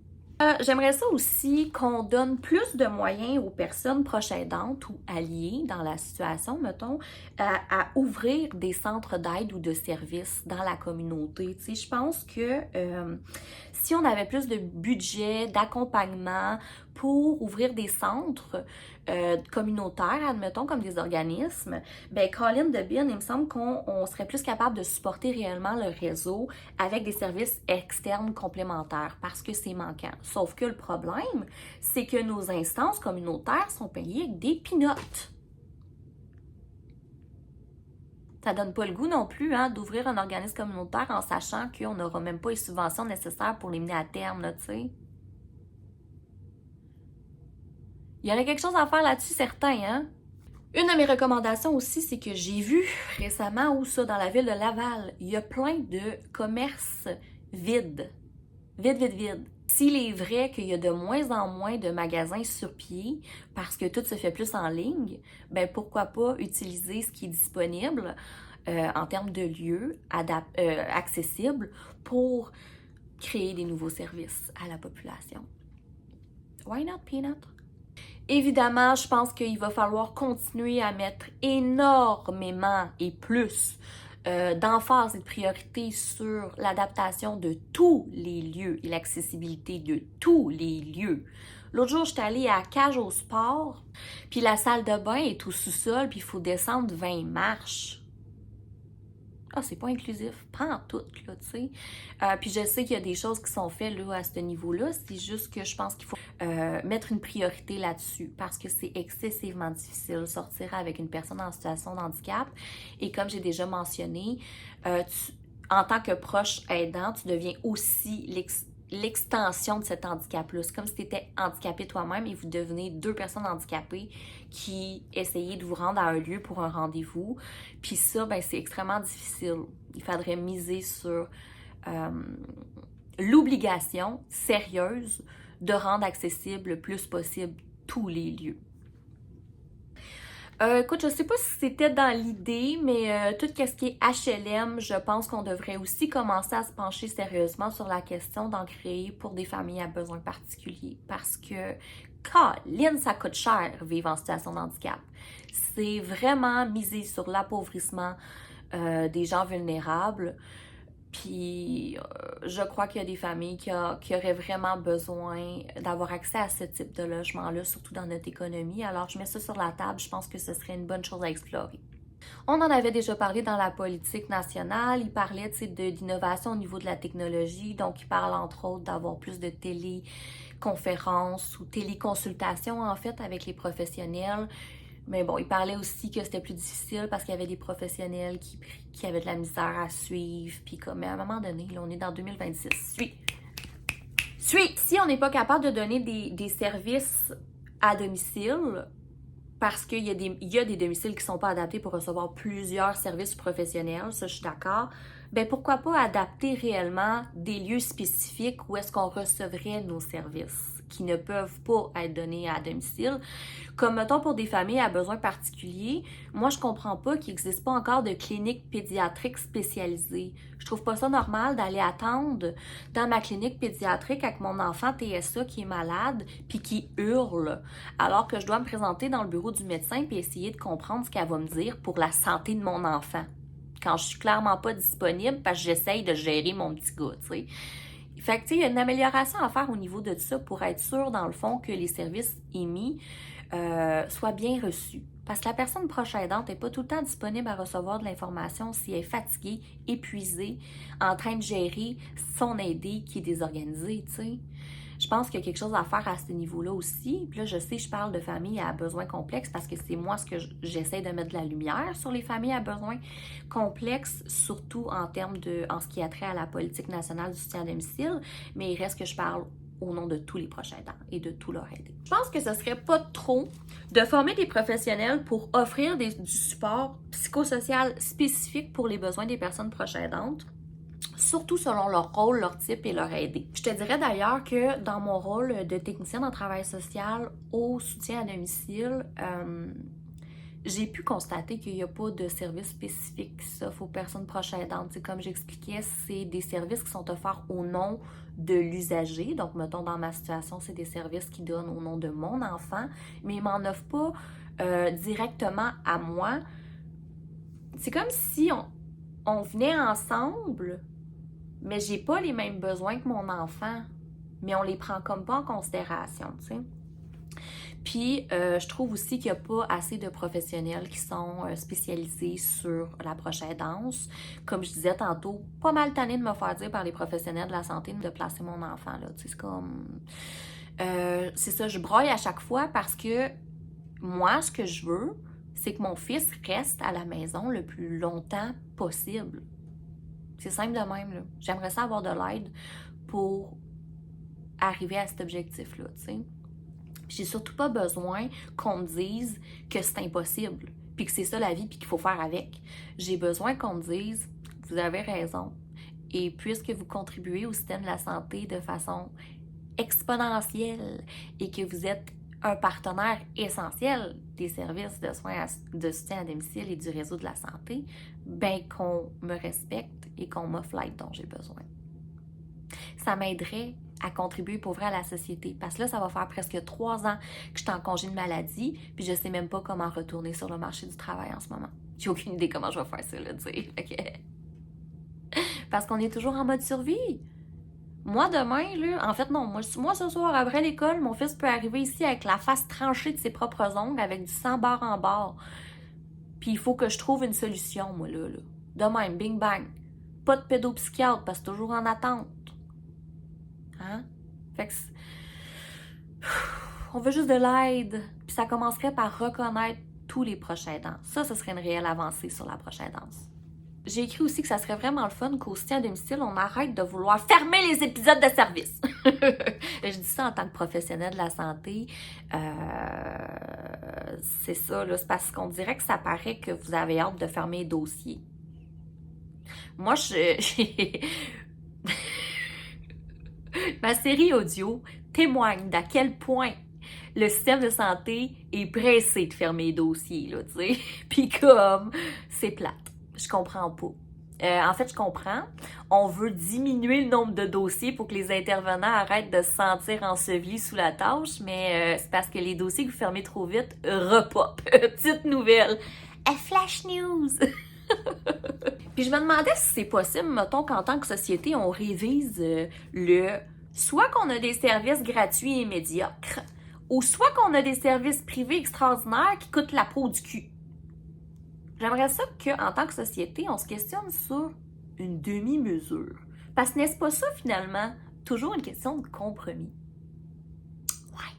A: J'aimerais ça aussi qu'on donne plus de moyens aux personnes proches aidantes ou alliées dans la situation, mettons, à ouvrir des centres d'aide ou de services dans la communauté. Tu sais, je pense que si on avait plus de budget, d'accompagnement pour ouvrir des centres communautaires, admettons, comme des organismes, ben Colin Debin, il me semble qu'on serait plus capable de supporter réellement le réseau avec des services externes complémentaires parce que c'est manquant. Sauf que le problème, c'est que nos instances communautaires sont payées avec des pinottes. Ça donne pas le goût non plus hein, d'ouvrir un organisme communautaire en sachant qu'on n'aura même pas les subventions nécessaires pour les mener à terme, tu sais. Il y aurait quelque chose à faire là-dessus, certain, hein? Une de mes recommandations aussi, c'est que j'ai vu récemment, où ça, dans la ville de Laval, il y a plein de commerces vides. Vides. S'il est vrai qu'il y a de moins en moins de magasins sur pied, parce que tout se fait plus en ligne, ben pourquoi pas utiliser ce qui est disponible en termes de lieux accessibles pour créer des nouveaux services à la population. Why not, Peanut? Évidemment, je pense qu'il va falloir continuer à mettre énormément et plus d'emphase et de priorité sur l'adaptation de tous les lieux et l'accessibilité de tous les lieux. L'autre jour, j'étais allée à Cage au Sport, puis la salle de bain est au sous-sol, puis il faut descendre 20 marches. Ah, c'est pas inclusif, pas en tout, là, tu sais. Puis je sais qu'il y a des choses qui sont faites, là, à ce niveau-là. C'est juste que je pense qu'il faut mettre une priorité là-dessus parce que c'est excessivement difficile de sortir avec une personne en situation de handicap. Et comme j'ai déjà mentionné, en tant que proche aidant, tu deviens aussi l'extension de cet handicap-là. C'est comme si tu étais handicapé toi-même et vous devenez deux personnes handicapées qui essayaient de vous rendre à un lieu pour un rendez-vous. Puis ça, ben, c'est extrêmement difficile. Il faudrait miser sur l'obligation sérieuse de rendre accessible le plus possible tous les lieux. Écoute, je sais pas si c'était dans l'idée, mais tout ce qui est HLM, je pense qu'on devrait aussi commencer à se pencher sérieusement sur la question d'en créer pour des familles à besoins particuliers. Parce que, Colin, ça coûte cher vivre en situation de handicap. C'est vraiment misé sur l'appauvrissement des gens vulnérables. Puis, je crois qu'il y a des familles qui auraient vraiment besoin d'avoir accès à ce type de logement-là, surtout dans notre économie. Alors, je mets ça sur la table. Je pense que ce serait une bonne chose à explorer. On en avait déjà parlé dans la politique nationale. Il parlait d'innovation au niveau de la technologie. Donc, il parle entre autres d'avoir plus de téléconférences ou téléconsultations, en fait, avec les professionnels. Mais bon, il parlait aussi que c'était plus difficile parce qu'il y avait des professionnels qui avaient de la misère à suivre. Puis mais à un moment donné, là, on est dans 2026. Si on n'est pas capable de donner des services à domicile, parce qu'il y a des domiciles qui ne sont pas adaptés pour recevoir plusieurs services professionnels, ça je suis d'accord, ben pourquoi pas adapter réellement des lieux spécifiques où est-ce qu'on recevrait nos services qui ne peuvent pas être donnés à domicile. Comme mettons pour des familles à besoins particuliers, moi je comprends pas qu'il n'existe pas encore de clinique pédiatrique spécialisée. Je trouve pas ça normal d'aller attendre dans ma clinique pédiatrique avec mon enfant TSA qui est malade puis qui hurle, alors que je dois me présenter dans le bureau du médecin puis essayer de comprendre ce qu'elle va me dire pour la santé de mon enfant. Quand je suis clairement pas disponible parce que j'essaye de gérer mon petit gars, tu sais. Fait que, tu sais, il y a une amélioration à faire au niveau de ça pour être sûr, dans le fond, que les services émis soient bien reçus. Parce que la personne proche aidante n'est pas tout le temps disponible à recevoir de l'information si elle est fatiguée, épuisée, en train de gérer son aidé qui est désorganisé, tu sais. Je pense qu'il y a quelque chose à faire à ce niveau-là aussi. Puis là, je sais, je parle de familles à besoins complexes parce que c'est moi ce que j'essaie de mettre de la lumière sur les familles à besoins complexes, surtout en ce qui a trait à la politique nationale du soutien à domicile. Mais il reste que je parle au nom de tous les proches aidants et de tous leurs aidés. Je pense que ce serait pas trop de former des professionnels pour offrir du support psychosocial spécifique pour les besoins des personnes proches aidantes, surtout selon leur rôle, leur type et leur aider. Je te dirais d'ailleurs que dans mon rôle de technicienne en travail social au soutien à domicile, j'ai pu constater qu'il n'y a pas de service spécifique qui s'offre aux personnes proches aidantes. T'sais, comme j'expliquais, c'est des services qui sont offerts au nom de l'usager. Donc, mettons, dans ma situation, c'est des services qui donnent au nom de mon enfant, mais ils ne m'en offrent pas directement à moi. C'est comme si on venait ensemble, mais j'ai pas les mêmes besoins que mon enfant, mais on les prend comme pas en considération, tu sais. Puis, je trouve aussi qu'il n'y a pas assez de professionnels qui sont spécialisés sur la proche aidance. Comme je disais tantôt, pas mal tanné de me faire dire par les professionnels de la santé de placer mon enfant, là. Tu sais, c'est comme... c'est ça, je broille à chaque fois parce que moi, ce que je veux, c'est que mon fils reste à la maison le plus longtemps possible. C'est simple de même, là. J'aimerais ça avoir de l'aide pour arriver à cet objectif-là, tu sais. J'ai surtout pas besoin qu'on me dise que c'est impossible, puis que c'est ça la vie, puis qu'il faut faire avec. J'ai besoin qu'on me dise, vous avez raison, et puisque vous contribuez au système de la santé de façon exponentielle et que vous êtes un partenaire essentiel des services de soins de soutien à domicile et du réseau de la santé, ben qu'on me respecte et qu'on m'offre l'aide dont j'ai besoin. Ça m'aiderait à contribuer pour vrai à la société. Parce que là, ça va faire presque 3 ans que je suis en congé de maladie, puis je sais même pas comment retourner sur le marché du travail en ce moment. J'ai aucune idée comment je vais faire ça, là, tu sais. Okay. Parce qu'on est toujours en mode survie. Moi, demain, là, en fait, non, moi ce soir, après l'école, mon fils peut arriver ici avec la face tranchée de ses propres ongles, avec du sang barre en barre. Puis il faut que je trouve une solution, moi, là. De même, bing bang. Pas de pédopsychiatre, parce que c'est toujours en attente. Hein? Fait que on veut juste de l'aide. Puis ça commencerait par reconnaître tous les proches aidants. Ça, ce serait une réelle avancée sur la proche aidance. J'ai écrit aussi que ça serait vraiment le fun qu'au soutien à domicile, on arrête de vouloir fermer les épisodes de service. Je dis ça en tant que professionnelle de la santé. C'est ça, là, c'est parce qu'on dirait que ça paraît que vous avez hâte de fermer les dossiers. Moi, ma série audio témoigne d'à quel point le système de santé est pressé de fermer les dossiers, là, tu sais. Puis comme, c'est plate. Je comprends pas. En fait, je comprends. On veut diminuer le nombre de dossiers pour que les intervenants arrêtent de se sentir ensevelis sous la tâche, mais c'est parce que les dossiers que vous fermez trop vite repopent. Petite nouvelle. Flash news! Puis je me demandais si c'est possible, mettons qu'en tant que société, on révise soit qu'on a des services gratuits et médiocres, ou soit qu'on a des services privés extraordinaires qui coûtent la peau du cul. J'aimerais ça qu'en tant que société, on se questionne sur une demi-mesure. Parce que n'est-ce pas ça, finalement, toujours une question de compromis? Ouais.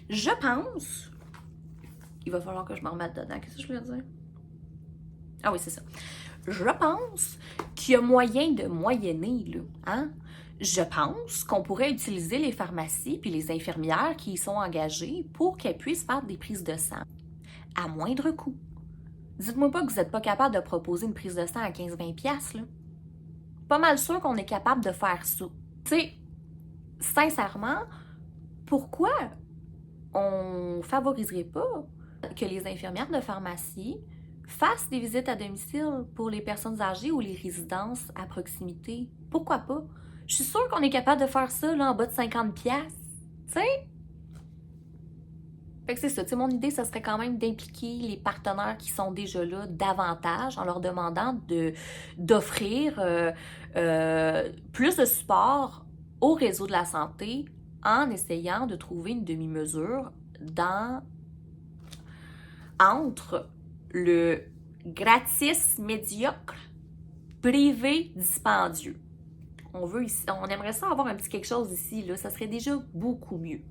A: Je pense... Il va falloir que je me remette dedans. Qu'est-ce que je voulais dire? Ah oui, c'est ça. Je pense qu'il y a moyen de moyenner, là. Hein? Je pense qu'on pourrait utiliser les pharmacies puis les infirmières qui y sont engagées pour qu'elles puissent faire des prises de sang à moindre coût. Dites-moi pas que vous n'êtes pas capable de proposer une prise de sang à 15-20$, là. Pas mal sûr qu'on est capable de faire ça. Tu sais, sincèrement, pourquoi on favoriserait pas que les infirmières de pharmacie fassent des visites à domicile pour les personnes âgées ou les résidences à proximité? Pourquoi pas? Je suis sûre qu'on est capable de faire ça là, en bas de 50$. Tu sais? Fait que c'est ça, tu sais, mon idée, ça serait quand même d'impliquer les partenaires qui sont déjà là davantage en leur demandant d'offrir plus de support au réseau de la santé en essayant de trouver une demi-mesure entre le gratis médiocre, privé dispendieux. On aimerait ça avoir un petit quelque chose ici, là, ça serait déjà beaucoup mieux.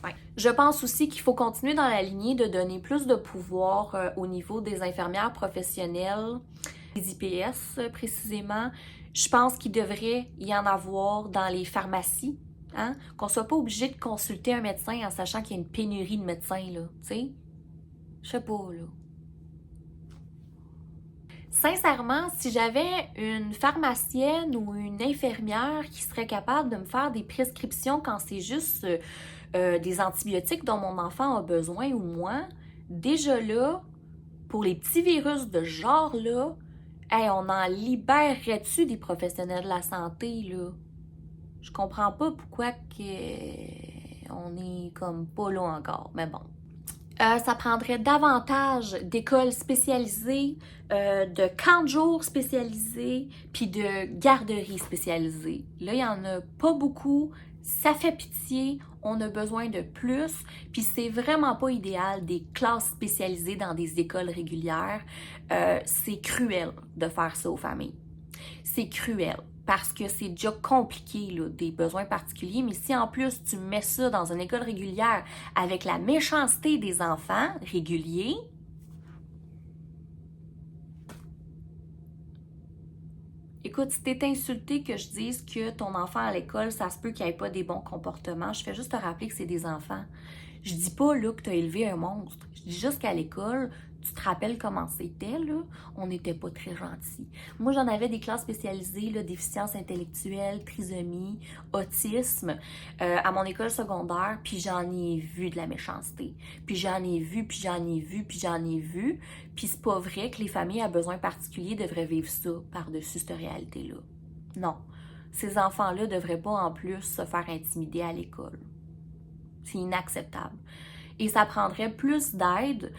A: Ouais. Je pense aussi qu'il faut continuer dans la lignée de donner plus de pouvoir au niveau des infirmières professionnelles, des IPS précisément. Je pense qu'il devrait y en avoir dans les pharmacies, hein? Qu'on ne soit pas obligé de consulter un médecin en sachant qu'il y a une pénurie de médecins, là, tu sais? Je sais pas, là. Sincèrement, si j'avais une pharmacienne ou une infirmière qui serait capable de me faire des prescriptions quand c'est juste des antibiotiques dont mon enfant a besoin ou moi, déjà là, pour les petits virus de ce genre-là, hey, on en libérerait-tu des professionnels de la santé, là? Je comprends pas pourquoi on est comme pas là encore, mais bon. Ça prendrait davantage d'écoles spécialisées, de camps de jour spécialisés, puis de garderies spécialisées. Là, il n'y en a pas beaucoup. Ça fait pitié. On a besoin de plus. Puis c'est vraiment pas idéal des classes spécialisées dans des écoles régulières. C'est cruel de faire ça aux familles. C'est cruel. Parce que c'est déjà compliqué, là, des besoins particuliers, mais si en plus tu mets ça dans une école régulière avec la méchanceté des enfants réguliers, écoute, si t'es insulté que je dise que ton enfant à l'école, ça se peut qu'il n'y ait pas des bons comportements, je fais juste te rappeler que c'est des enfants. Je dis pas là que tu as élevé un monstre. Je dis juste qu'à l'école, tu te rappelles comment c'était, là? On n'était pas très gentils. Moi, j'en avais des classes spécialisées, là, déficience intellectuelle, trisomie, autisme, à mon école secondaire, puis j'en ai vu de la méchanceté. Puis j'en ai vu, puis j'en ai vu, puis j'en ai vu. Puis c'est pas vrai que les familles à besoins particuliers devraient vivre ça par-dessus cette réalité-là. Non. Ces enfants-là devraient pas en plus se faire intimider à l'école. C'est inacceptable. Et ça prendrait plus d'aide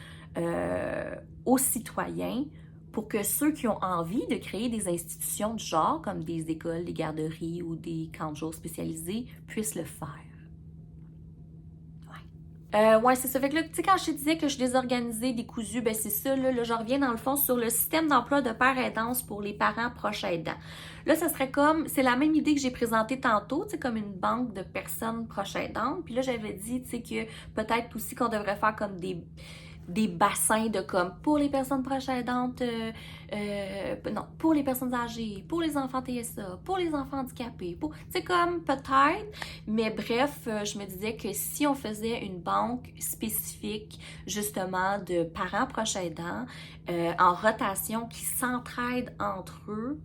A: aux citoyens pour que ceux qui ont envie de créer des institutions de genre, comme des écoles, des garderies ou des camps de jour spécialisés, puissent le faire. Ouais, c'est ça. Fait que là, tu sais, quand je te disais que je suis désorganisée, décousue, ben c'est ça, là, je reviens dans le fond sur le système d'emploi de père aidance pour les parents proches aidants. Là, ça serait comme, c'est la même idée que j'ai présentée tantôt, tu sais, comme une banque de personnes proches aidantes. Puis là, j'avais dit, tu sais, que peut-être aussi qu'on devrait faire comme des bassins de comme pour les personnes proches aidantes, non, pour les personnes âgées, pour les enfants TSA, pour les enfants handicapés, tu sais comme peut-être, mais bref, je me disais que si on faisait une banque spécifique justement de parents proches aidants en rotation qui s'entraident entre eux,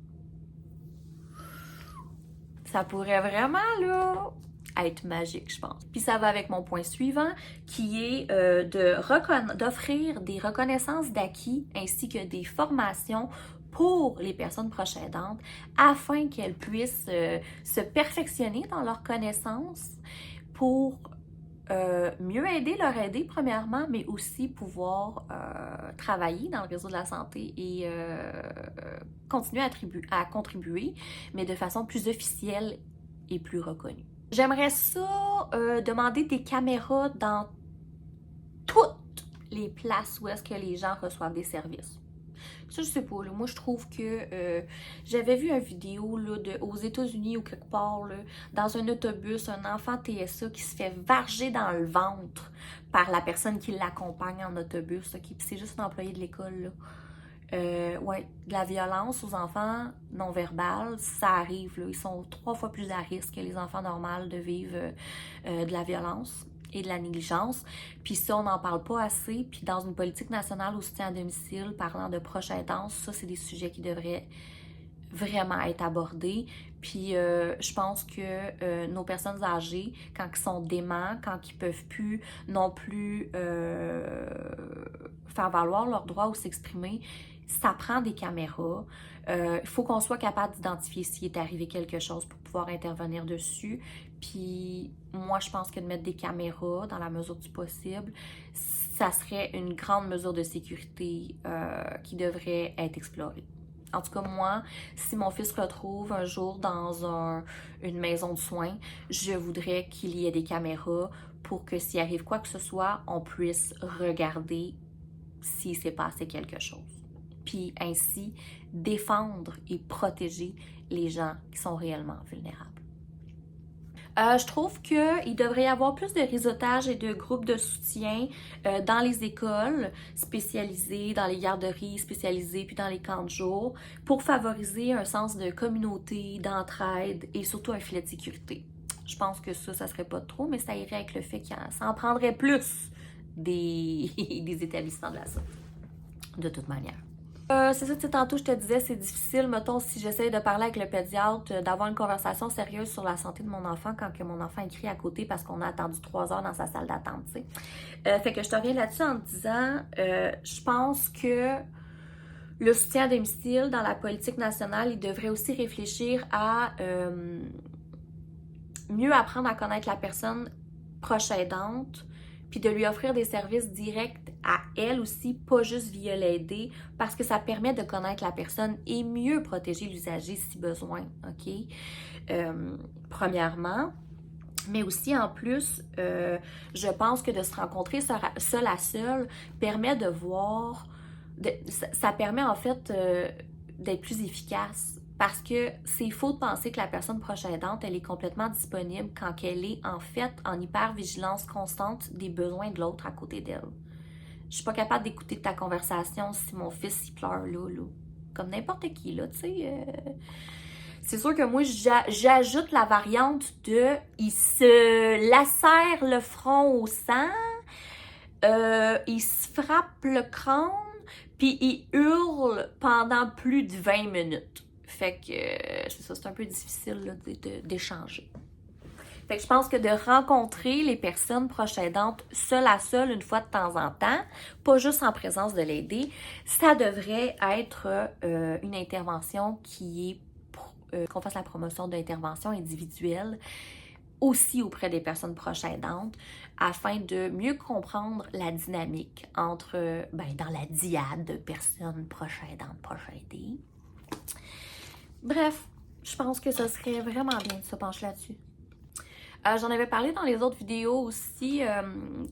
A: ça pourrait vraiment là être magique, je pense. Puis ça va avec mon point suivant, qui est d'offrir des reconnaissances d'acquis ainsi que des formations pour les personnes proches aidantes afin qu'elles puissent se perfectionner dans leurs connaissances pour mieux leur aider premièrement, mais aussi pouvoir travailler dans le réseau de la santé et continuer à contribuer, mais de façon plus officielle et plus reconnue. J'aimerais ça demander des caméras dans toutes les places où est-ce que les gens reçoivent des services. Ça, je sais pas, là, moi je trouve que j'avais vu une vidéo là, aux États-Unis ou quelque part, là, dans un autobus, un enfant TSA qui se fait varger dans le ventre par la personne qui l'accompagne en autobus, puis c'est juste un employé de l'école. Ouais, de la violence aux enfants non-verbales, ça arrive, là. Ils sont 3 fois plus à risque que les enfants normaux de vivre de la violence et de la négligence. Puis ça, on n'en parle pas assez. Puis dans une politique nationale au soutien à domicile, parlant de proches aidants, ça, c'est des sujets qui devraient vraiment être abordés. Puis je pense que nos personnes âgées, quand ils sont déments, quand ils peuvent plus non plus faire valoir leurs droits ou s'exprimer, ça prend des caméras. Il faut qu'on soit capable d'identifier s'il est arrivé quelque chose pour pouvoir intervenir dessus. Puis moi, je pense que de mettre des caméras dans la mesure du possible, ça serait une grande mesure de sécurité qui devrait être explorée. En tout cas, moi, si mon fils se retrouve un jour dans une maison de soins, je voudrais qu'il y ait des caméras pour que s'il arrive quoi que ce soit, on puisse regarder s'il s'est passé quelque chose. Puis ainsi, défendre et protéger les gens qui sont réellement vulnérables. Je trouve qu'il devrait y avoir plus de réseautage et de groupes de soutien dans les écoles spécialisées, dans les garderies spécialisées, puis dans les camps de jour, pour favoriser un sens de communauté, d'entraide et surtout un filet de sécurité. Je pense que ça serait pas trop, mais ça irait avec le fait qu'il en prendrait plus des établissements de la santé, de toute manière. C'est ça, tu sais, tantôt je te disais, c'est difficile, mettons, si j'essaie de parler avec le pédiatre, d'avoir une conversation sérieuse sur la santé de mon enfant quand que mon enfant écrit à côté parce qu'on a attendu 3 heures dans sa salle d'attente, tu sais. Fait que je te reviens là-dessus en te disant, je pense que le soutien à domicile dans la politique nationale, il devrait aussi réfléchir à mieux apprendre à connaître la personne proche aidante, puis de lui offrir des services directs à elle aussi, pas juste via l'aider, parce que ça permet de connaître la personne et mieux protéger l'usager si besoin, OK? Premièrement, mais aussi en plus, je pense que de se rencontrer seul à seul permet de voir, ça permet en fait d'être plus efficace. Parce que c'est faux de penser que la personne proche aidante, elle est complètement disponible quand elle est en fait en hyper-vigilance constante des besoins de l'autre à côté d'elle. Je suis pas capable d'écouter ta conversation si mon fils il pleure là. Comme n'importe qui, là, tu sais. C'est sûr que moi, j'ajoute la variante de il se lacère le front au sang, il se frappe le crâne, puis il hurle pendant plus de 20 minutes. Fait que c'est ça, c'est un peu difficile là, d'échanger. Fait que je pense que de rencontrer les personnes proches aidantes seule à seule une fois de temps en temps, pas juste en présence de l'aider, ça devrait être une intervention qui est qu'on fasse la promotion d'interventions individuelles aussi auprès des personnes proches aidantes afin de mieux comprendre la dynamique entre, dans la dyade de personnes proches aidantes, proches aidées. Bref, je pense que ça serait vraiment bien de se pencher là-dessus. J'en avais parlé dans les autres vidéos aussi,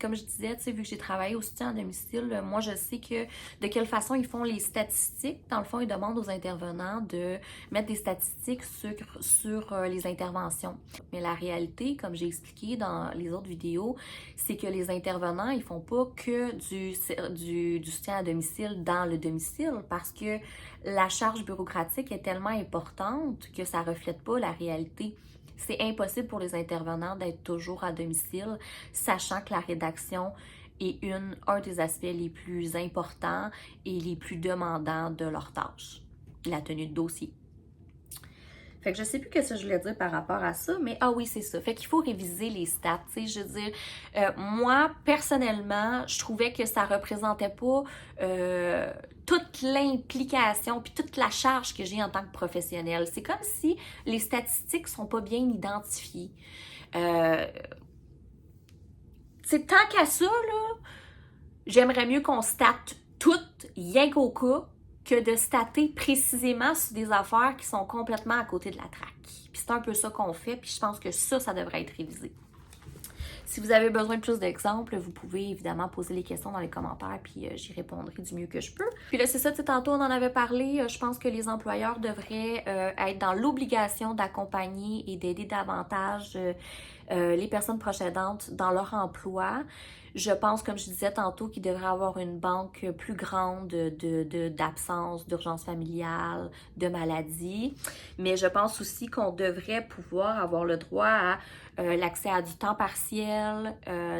A: comme je disais, tu sais, vu que j'ai travaillé au soutien à domicile, moi je sais que de quelle façon ils font les statistiques. Dans le fond, ils demandent aux intervenants de mettre des statistiques sur les interventions. Mais la réalité, comme j'ai expliqué dans les autres vidéos, c'est que les intervenants, ils font pas que du soutien à domicile dans le domicile parce que la charge bureaucratique est tellement importante que ça reflète pas la réalité. C'est impossible pour les intervenants d'être toujours à domicile, sachant que la rédaction est un des aspects les plus importants et les plus demandants de leur tâche, la tenue de dossier. Fait que je sais plus ce que je voulais dire par rapport à ça, mais ah oui, c'est ça. Fait qu'il faut réviser les stats, tu sais, je veux dire, moi, personnellement, je trouvais que ça représentait pas toute l'implication puis toute la charge que j'ai en tant que professionnelle. C'est comme si les statistiques sont pas bien identifiées. C'est tant qu'à ça, là, j'aimerais mieux qu'on state toutes, rien qu'au cas, que de stater précisément sur des affaires qui sont complètement à côté de la traque. Puis c'est un peu ça qu'on fait, puis je pense que ça devrait être révisé. Si vous avez besoin de plus d'exemples, vous pouvez évidemment poser les questions dans les commentaires, puis j'y répondrai du mieux que je peux. Puis là, c'est ça, tantôt on en avait parlé, je pense que les employeurs devraient être dans l'obligation d'accompagner et d'aider davantage les personnes proches aidantes dans leur emploi. Je pense, comme je disais tantôt, qu'il devrait avoir une banque plus grande d'absence, d'urgence familiale, de maladie. Mais je pense aussi qu'on devrait pouvoir avoir le droit à l'accès à du temps partiel,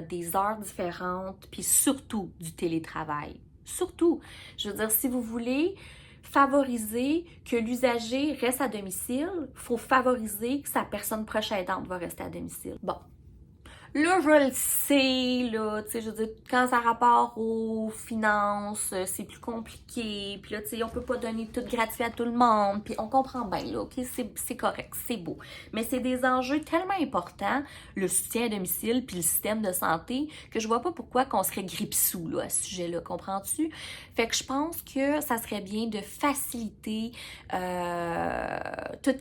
A: des heures différentes, puis surtout du télétravail. Surtout, je veux dire, si vous voulez favoriser que l'usager reste à domicile, il faut favoriser que sa personne proche aidante va rester à domicile. Bon. Là, je le sais, là, tu sais, je veux dire, quand ça rapporte aux finances, c'est plus compliqué, puis là, tu sais, on peut pas donner tout gratuit à tout le monde, puis on comprend bien, là, ok, c'est correct, c'est beau. Mais c'est des enjeux tellement importants, le soutien à domicile, puis le système de santé, que je vois pas pourquoi qu'on serait grippe-sous, là, à ce sujet-là, comprends-tu? Fait que je pense que ça serait bien de faciliter tout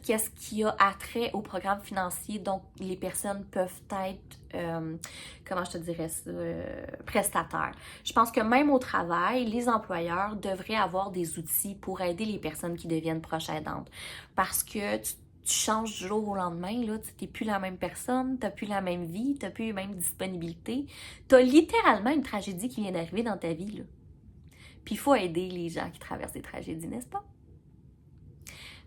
A: ce qui a attrait au programme financier, donc les personnes peuvent être comment je te dirais ça, prestataires. Je pense que même au travail, les employeurs devraient avoir des outils pour aider les personnes qui deviennent proches aidantes. Parce que tu changes du jour au lendemain, là, tu n'es plus la même personne, tu n'as plus la même vie, tu n'as plus les mêmes disponibilités. Tu as littéralement une tragédie qui vient d'arriver dans ta vie, là. Puis il faut aider les gens qui traversent des tragédies, n'est-ce pas?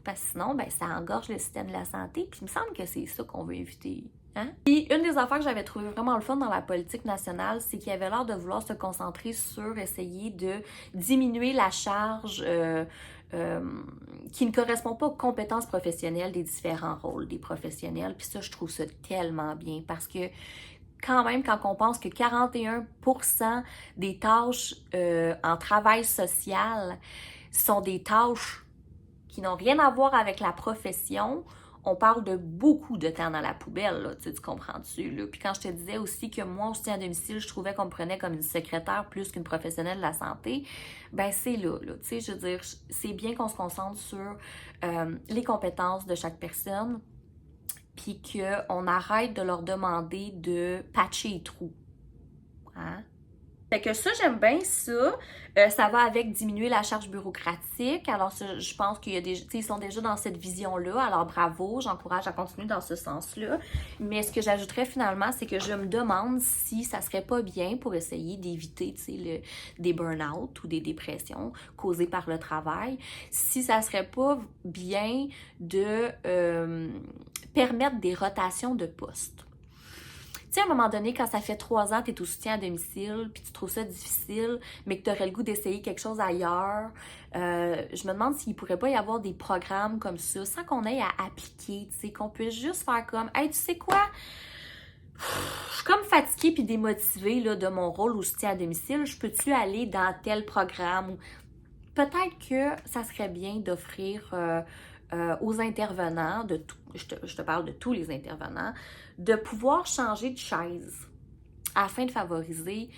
A: Parce que sinon, ben, ça engorge le système de la santé, puis il me semble que c'est ça qu'on veut éviter. Hein? Puis une des affaires que j'avais trouvé vraiment le fun dans la politique nationale, c'est qu'il y avait l'air de vouloir se concentrer sur essayer de diminuer la charge qui ne correspond pas aux compétences professionnelles des différents rôles des professionnels. Puis ça, je trouve ça tellement bien parce que quand même, quand on pense que 41% des tâches en travail social sont des tâches qui n'ont rien à voir avec la profession, on parle de beaucoup de temps dans la poubelle, là, tu comprends-tu? Là? Puis quand je te disais aussi que moi, au soutien à domicile, je trouvais qu'on me prenait comme une secrétaire plus qu'une professionnelle de la santé, ben c'est là, tu sais, je veux dire, c'est bien qu'on se concentre sur les compétences de chaque personne, puis qu'on arrête de leur demander de patcher les trous. Hein? Fait que ça, j'aime bien ça. Ça va avec diminuer la charge bureaucratique. Alors, ça, je pense qu'il y a des, ils sont déjà dans cette vision-là. Alors, bravo, j'encourage à continuer dans ce sens-là. Mais ce que j'ajouterais finalement, c'est que je me demande si ça serait pas bien pour essayer d'éviter, des burn-out ou des dépressions causées par le travail, si ça serait pas bien de permettre des rotations de postes. Tu sais, à un moment donné, quand ça fait 3 ans que tu es au soutien à domicile, puis tu trouves ça difficile, mais que tu aurais le goût d'essayer quelque chose ailleurs, je me demande s'il pourrait pas y avoir des programmes comme ça, sans qu'on ait à appliquer, tu sais, qu'on puisse juste faire comme « Hey, tu sais quoi? Je suis comme fatiguée puis démotivée là, de mon rôle au soutien à domicile, je peux-tu aller dans tel programme? » Peut-être que ça serait bien d'offrir aux intervenants, je te parle de tous les intervenants, de pouvoir changer de chaise afin de favoriser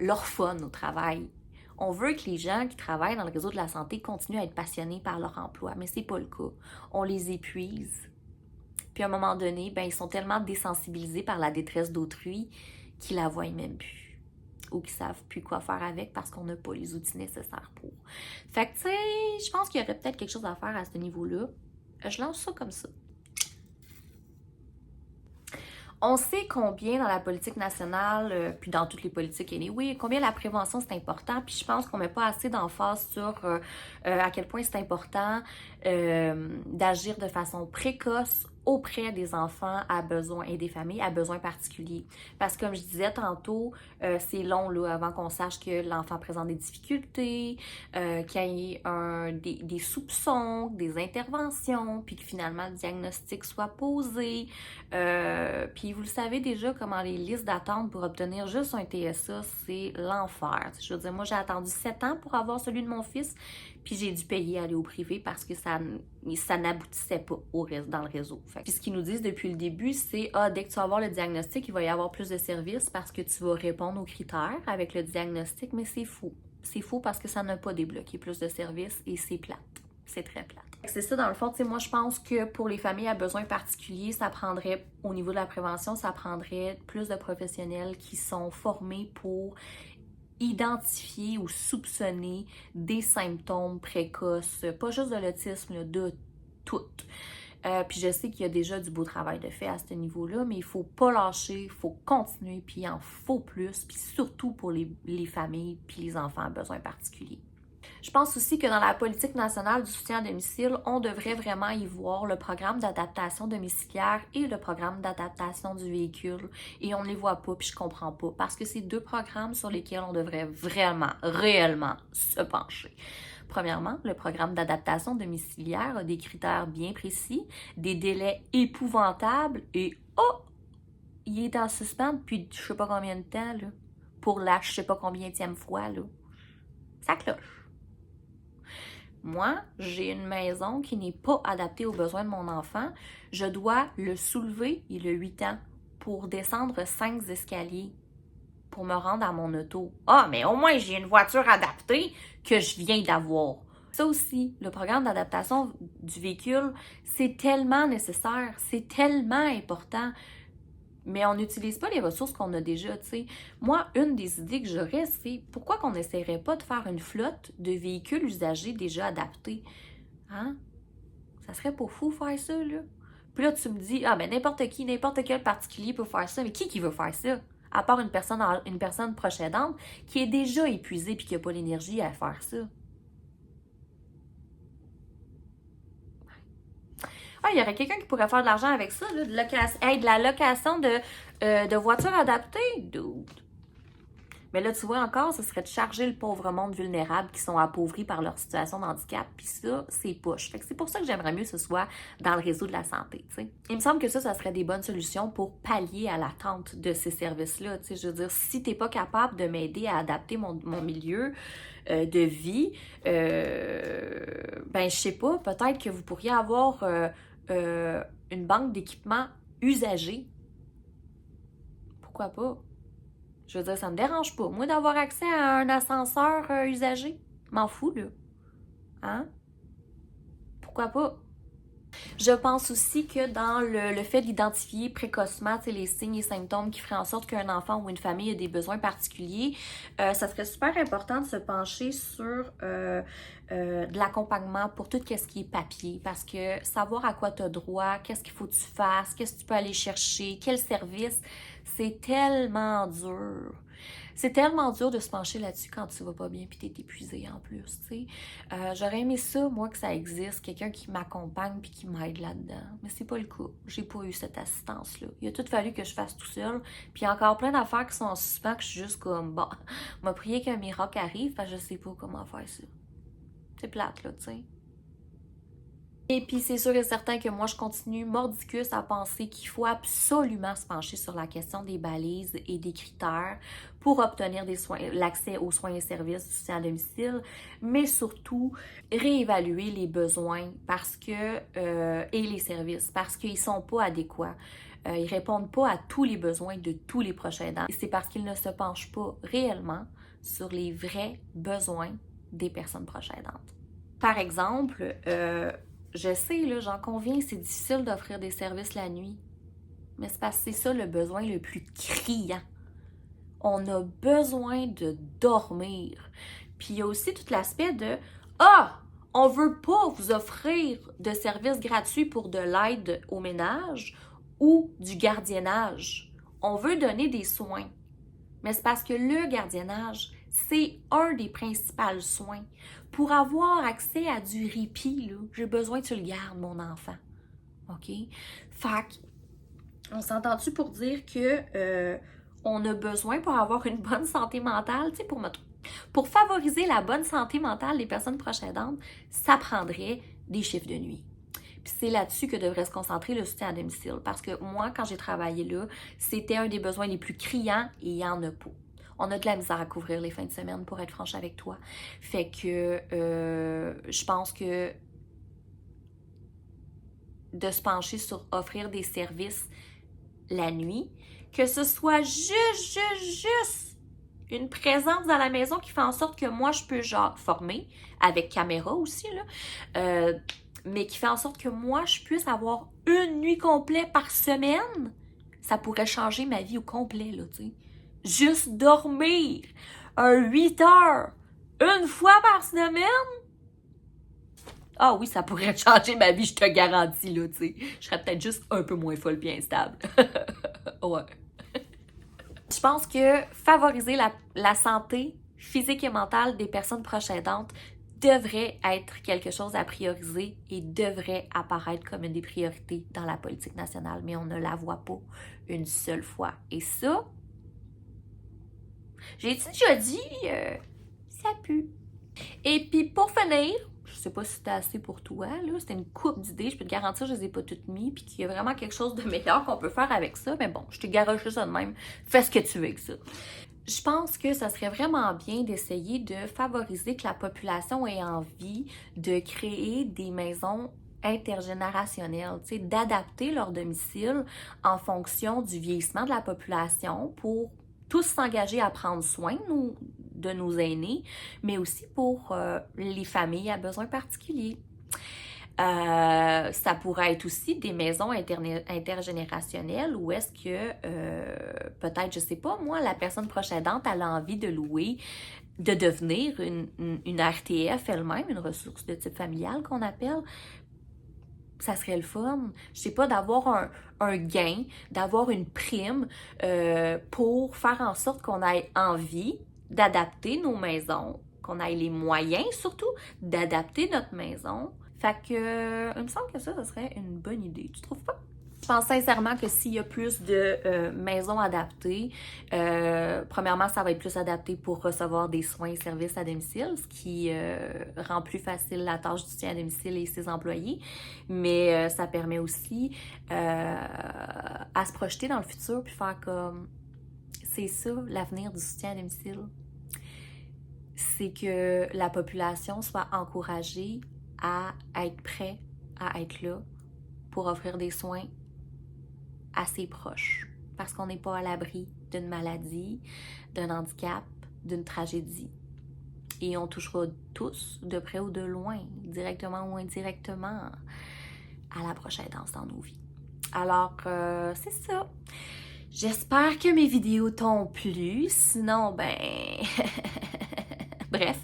A: leur fun au travail. On veut que les gens qui travaillent dans le réseau de la santé continuent à être passionnés par leur emploi, mais c'est pas le cas. On les épuise. Puis à un moment donné, ben, ils sont tellement désensibilisés par la détresse d'autrui qu'ils la voient même plus. Ou qui savent plus quoi faire avec parce qu'on n'a pas les outils nécessaires pour. Fait que, tu sais, je pense qu'il y aurait peut-être quelque chose à faire à ce niveau-là. Je lance ça comme ça. On sait combien dans la politique nationale, puis dans toutes les politiques anyway, combien la prévention c'est important, puis je pense qu'on met pas assez d'emphase sur à quel point c'est important d'agir de façon précoce auprès des enfants à besoin et des familles à besoins particuliers. Parce que comme je disais tantôt, c'est long là, avant qu'on sache que l'enfant présente des difficultés, qu'il y ait des soupçons, des interventions, puis que finalement le diagnostic soit posé. Puis vous le savez déjà comment les listes d'attente pour obtenir juste un TSA, c'est l'enfer. Je veux dire, moi j'ai attendu 7 ans pour avoir celui de mon fils, puis j'ai dû payer aller au privé parce que ça n'aboutissait pas dans le réseau. Puis ce qu'ils nous disent depuis le début, c'est dès que tu vas avoir le diagnostic, il va y avoir plus de services parce que tu vas répondre aux critères avec le diagnostic, mais c'est faux. C'est faux parce que ça n'a pas débloqué plus de services et c'est plate. C'est très plate. C'est ça, dans le fond, moi je pense que pour les familles à besoins particuliers, ça prendrait, au niveau de la prévention, ça prendrait plus de professionnels qui sont formés pour identifier ou soupçonner des symptômes précoces, pas juste de l'autisme, de tout. Puis je sais qu'il y a déjà du beau travail de fait à ce niveau-là, mais il faut pas lâcher, il faut continuer, puis il en faut plus, puis surtout pour les familles puis les enfants à besoins particuliers. Je pense aussi que dans la politique nationale du soutien à domicile, on devrait vraiment y voir le programme d'adaptation domiciliaire et le programme d'adaptation du véhicule. Et on ne les voit pas, puis je comprends pas, parce que c'est deux programmes sur lesquels on devrait vraiment, réellement se pencher. Premièrement, le programme d'adaptation domiciliaire a des critères bien précis, des délais épouvantables et il est en suspens depuis je sais pas combien de temps, là, pour la je sais pas combienième fois, là. Ça cloche. Moi, j'ai une maison qui n'est pas adaptée aux besoins de mon enfant. Je dois le soulever, il a 8 ans, pour descendre 5 escaliers pour me rendre à mon auto. Ah, mais au moins, j'ai une voiture adaptée que je viens d'avoir. Ça aussi, le programme d'adaptation du véhicule, c'est tellement nécessaire, c'est tellement important. Mais on n'utilise pas les ressources qu'on a déjà, tu sais. Moi, une des idées que j'aurais, c'est pourquoi qu'on n'essaierait pas de faire une flotte de véhicules usagés déjà adaptés? Hein? Ça serait pas fou faire ça, là? Puis là, tu me dis, ben n'importe qui, n'importe quel particulier peut faire ça. Mais qui veut faire ça? À part une personne proche aidante qui est déjà épuisée puis qui n'a pas l'énergie à faire ça. Il y aurait quelqu'un qui pourrait faire de l'argent avec ça, là, de la location de voitures adaptées. Dude. Mais là, tu vois encore, ce serait de charger le pauvre monde vulnérable qui sont appauvris par leur situation de handicap. Puis ça, c'est poche. Fait que c'est pour ça que j'aimerais mieux que ce soit dans le réseau de la santé, tu sais. Il me semble que ça serait des bonnes solutions pour pallier à l'attente de ces services-là. Tu sais, je veux dire, si t'es pas capable de m'aider à adapter mon milieu de vie, je sais pas, peut-être que vous pourriez avoir une banque d'équipements usagés. Pourquoi pas? Je veux dire, ça me dérange pas. Moi, d'avoir accès à un ascenseur usagé, m'en fous, là. Hein? Pourquoi pas? Je pense aussi que dans le fait d'identifier précocement les signes et symptômes qui feraient en sorte qu'un enfant ou une famille a des besoins particuliers, ça serait super important de se pencher sur de l'accompagnement pour tout ce qui est papier, parce que savoir à quoi tu as droit, qu'est-ce qu'il faut que tu fasses, qu'est-ce que tu peux aller chercher, quel service, c'est tellement dur. C'est tellement dur de se pencher là-dessus quand tu vas pas bien puis t'es épuisé en plus, tu sais. J'aurais aimé ça, moi, que ça existe, quelqu'un qui m'accompagne puis qui m'aide là-dedans. Mais c'est pas le cas. J'ai pas eu cette assistance-là. Il a tout fallu que je fasse tout seul. Puis il y a encore plein d'affaires qui sont en suspens que je suis juste comme, bon, m'a prié qu'un miracle arrive, parce que je sais pas comment faire ça. C'est plate, là, tu sais. Et puis, c'est sûr et certain que moi, je continue mordicus à penser qu'il faut absolument se pencher sur la question des balises et des critères pour obtenir l'accès aux soins et services du soutien à domicile, mais surtout réévaluer les besoins et les services parce qu'ils ne sont pas adéquats. Ils ne répondent pas à tous les besoins de tous les proches aidants. Et c'est parce qu'ils ne se penchent pas réellement sur les vrais besoins des personnes proches aidantes. Par exemple, je sais, là, j'en conviens, c'est difficile d'offrir des services la nuit. Mais c'est parce que c'est ça le besoin le plus criant. On a besoin de dormir. Puis il y a aussi tout l'aspect de on veut pas vous offrir de services gratuits pour de l'aide au ménage ou du gardiennage. On veut donner des soins. Mais c'est parce que le gardiennage, c'est un des principaux soins. Pour avoir accès à du répit, j'ai besoin que tu le gardes, mon enfant. OK? Fait on s'entend-tu pour dire que on a besoin pour avoir une bonne santé mentale, tu sais, pour favoriser la bonne santé mentale des personnes proches aidantes, ça prendrait des chiffres de nuit. Puis c'est là-dessus que devrait se concentrer le soutien à domicile. Parce que moi, quand j'ai travaillé là, c'était un des besoins les plus criants et il n'y en a pas. On a de la misère à couvrir les fins de semaine, pour être franche avec toi. Fait que je pense que de se pencher sur offrir des services la nuit, que ce soit juste une présence dans la maison qui fait en sorte que moi, je peux genre former, avec caméra aussi, là, mais qui fait en sorte que moi, je puisse avoir une nuit complète par semaine, ça pourrait changer ma vie au complet, là, tu sais. Juste dormir un 8 heures une fois par semaine, ah oui, ça pourrait changer ma vie, je te garantis, là, tu sais. Je serais peut-être juste un peu moins folle bien instable. Ouais. Je pense que favoriser la santé physique et mentale des personnes proches aidantes devrait être quelque chose à prioriser et devrait apparaître comme une des priorités dans la politique nationale, mais on ne la voit pas une seule fois. Et ça, j'ai déjà dit, ça pue. Et puis pour finir, je sais pas si c'était assez pour toi, là, c'était une coupe d'idées, je peux te garantir que je les ai pas toutes mises, puis qu'il y a vraiment quelque chose de meilleur qu'on peut faire avec ça, mais bon, je te garoche ça de même, fais ce que tu veux avec ça. Je pense que ça serait vraiment bien d'essayer de favoriser que la population ait envie de créer des maisons intergénérationnelles, tu sais, d'adapter leur domicile en fonction du vieillissement de la population pour tous s'engager à prendre soin de nos aînés, mais aussi pour les familles à besoins particuliers. Ça pourrait être aussi des maisons intergénérationnelles où est-ce que peut-être, je sais pas, moi, la personne proche aidante, elle a envie de louer, de devenir une RTF elle-même, une ressource de type familial qu'on appelle. Ça serait le fun, je sais pas, d'avoir un gain, d'avoir une prime pour faire en sorte qu'on ait envie d'adapter nos maisons, qu'on ait les moyens surtout d'adapter notre maison. Fait que, il me semble que ça serait une bonne idée, tu trouves pas? Je pense sincèrement que s'il y a plus de maisons adaptées, premièrement, ça va être plus adapté pour recevoir des soins et services à domicile, ce qui rend plus facile la tâche du soutien à domicile et ses employés, mais ça permet aussi à se projeter dans le futur puis faire comme, c'est ça l'avenir du soutien à domicile. C'est que la population soit encouragée à être prêt à être là pour offrir des soins à ses proches, parce qu'on n'est pas à l'abri d'une maladie, d'un handicap, d'une tragédie. Et on touchera tous, de près ou de loin, directement ou indirectement, à la prochaine danse dans nos vies. Alors, c'est ça. J'espère que mes vidéos t'ont plu. Sinon, ben... Bref.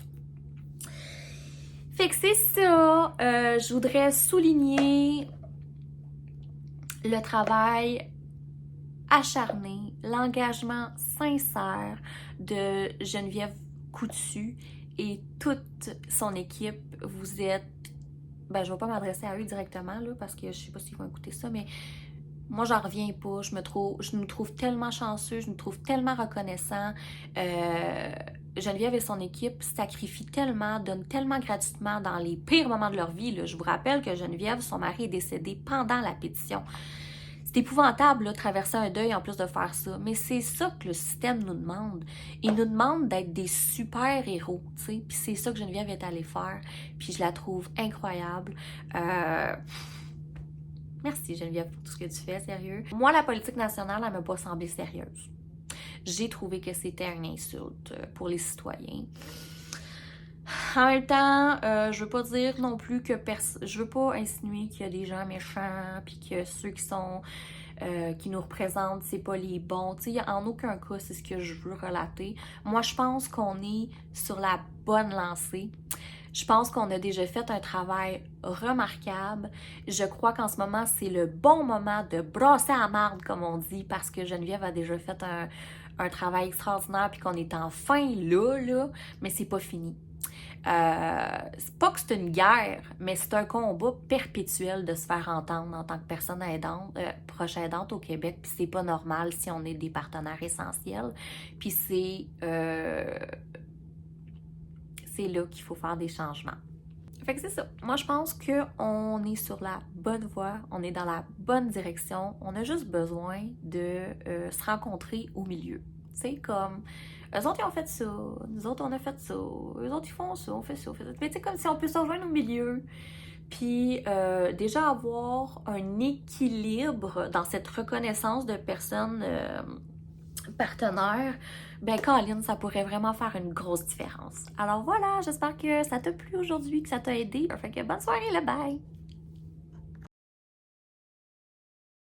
A: Fait que c'est ça. Je voudrais souligner le travail acharné, l'engagement sincère de Geneviève Coutu et toute son équipe. Vous êtes... Ben, je ne vais pas m'adresser à eux directement, là, parce que je sais pas s'ils vont écouter ça, mais moi, j'en reviens pas. Je nous trouve tellement chanceux, je nous trouve tellement reconnaissants. Geneviève et son équipe sacrifient tellement, donnent tellement gratuitement dans les pires moments de leur vie, là. Je vous rappelle que Geneviève, son mari, est décédé pendant la pétition. C'est épouvantable, là, traverser un deuil en plus de faire ça. Mais c'est ça que le système nous demande. Il nous demande d'être des super-héros, tu sais. Puis c'est ça que Geneviève est allée faire. Puis je la trouve incroyable. Merci Geneviève pour tout ce que tu fais, sérieux. Moi, la politique nationale, elle m'a pas semblé sérieuse. J'ai trouvé que c'était une insulte pour les citoyens. En même temps, je veux pas dire non plus que je veux pas insinuer qu'il y a des gens méchants puis que ceux qui nous représentent, c'est pas les bons. Tu sais, en aucun cas, c'est ce que je veux relater. Moi, je pense qu'on est sur la bonne lancée. Je pense qu'on a déjà fait un travail remarquable. Je crois qu'en ce moment, c'est le bon moment de brasser à la marde, comme on dit, parce que Geneviève a déjà fait un travail extraordinaire puis qu'on est enfin là, mais c'est pas fini. C'est pas que c'est une guerre, mais c'est un combat perpétuel de se faire entendre en tant que personne aidante, proche aidante au Québec, puis c'est pas normal si on est des partenaires essentiels, puis c'est là qu'il faut faire des changements. Fait que c'est ça. Moi, je pense qu'on est sur la bonne voie, on est dans la bonne direction. On a juste besoin de se rencontrer au milieu. C'est comme, eux autres, ils ont fait ça, nous autres, on a fait ça, eux autres, ils font ça, on fait ça, on fait ça. Mais c'est comme si on peut se rejoindre au milieu. Puis déjà avoir un équilibre dans cette reconnaissance de personnes partenaires, ben Colin, ça pourrait vraiment faire une grosse différence. Alors voilà, j'espère que ça t'a plu aujourd'hui, que ça t'a aidé. Fait que bonne soirée, là, bye!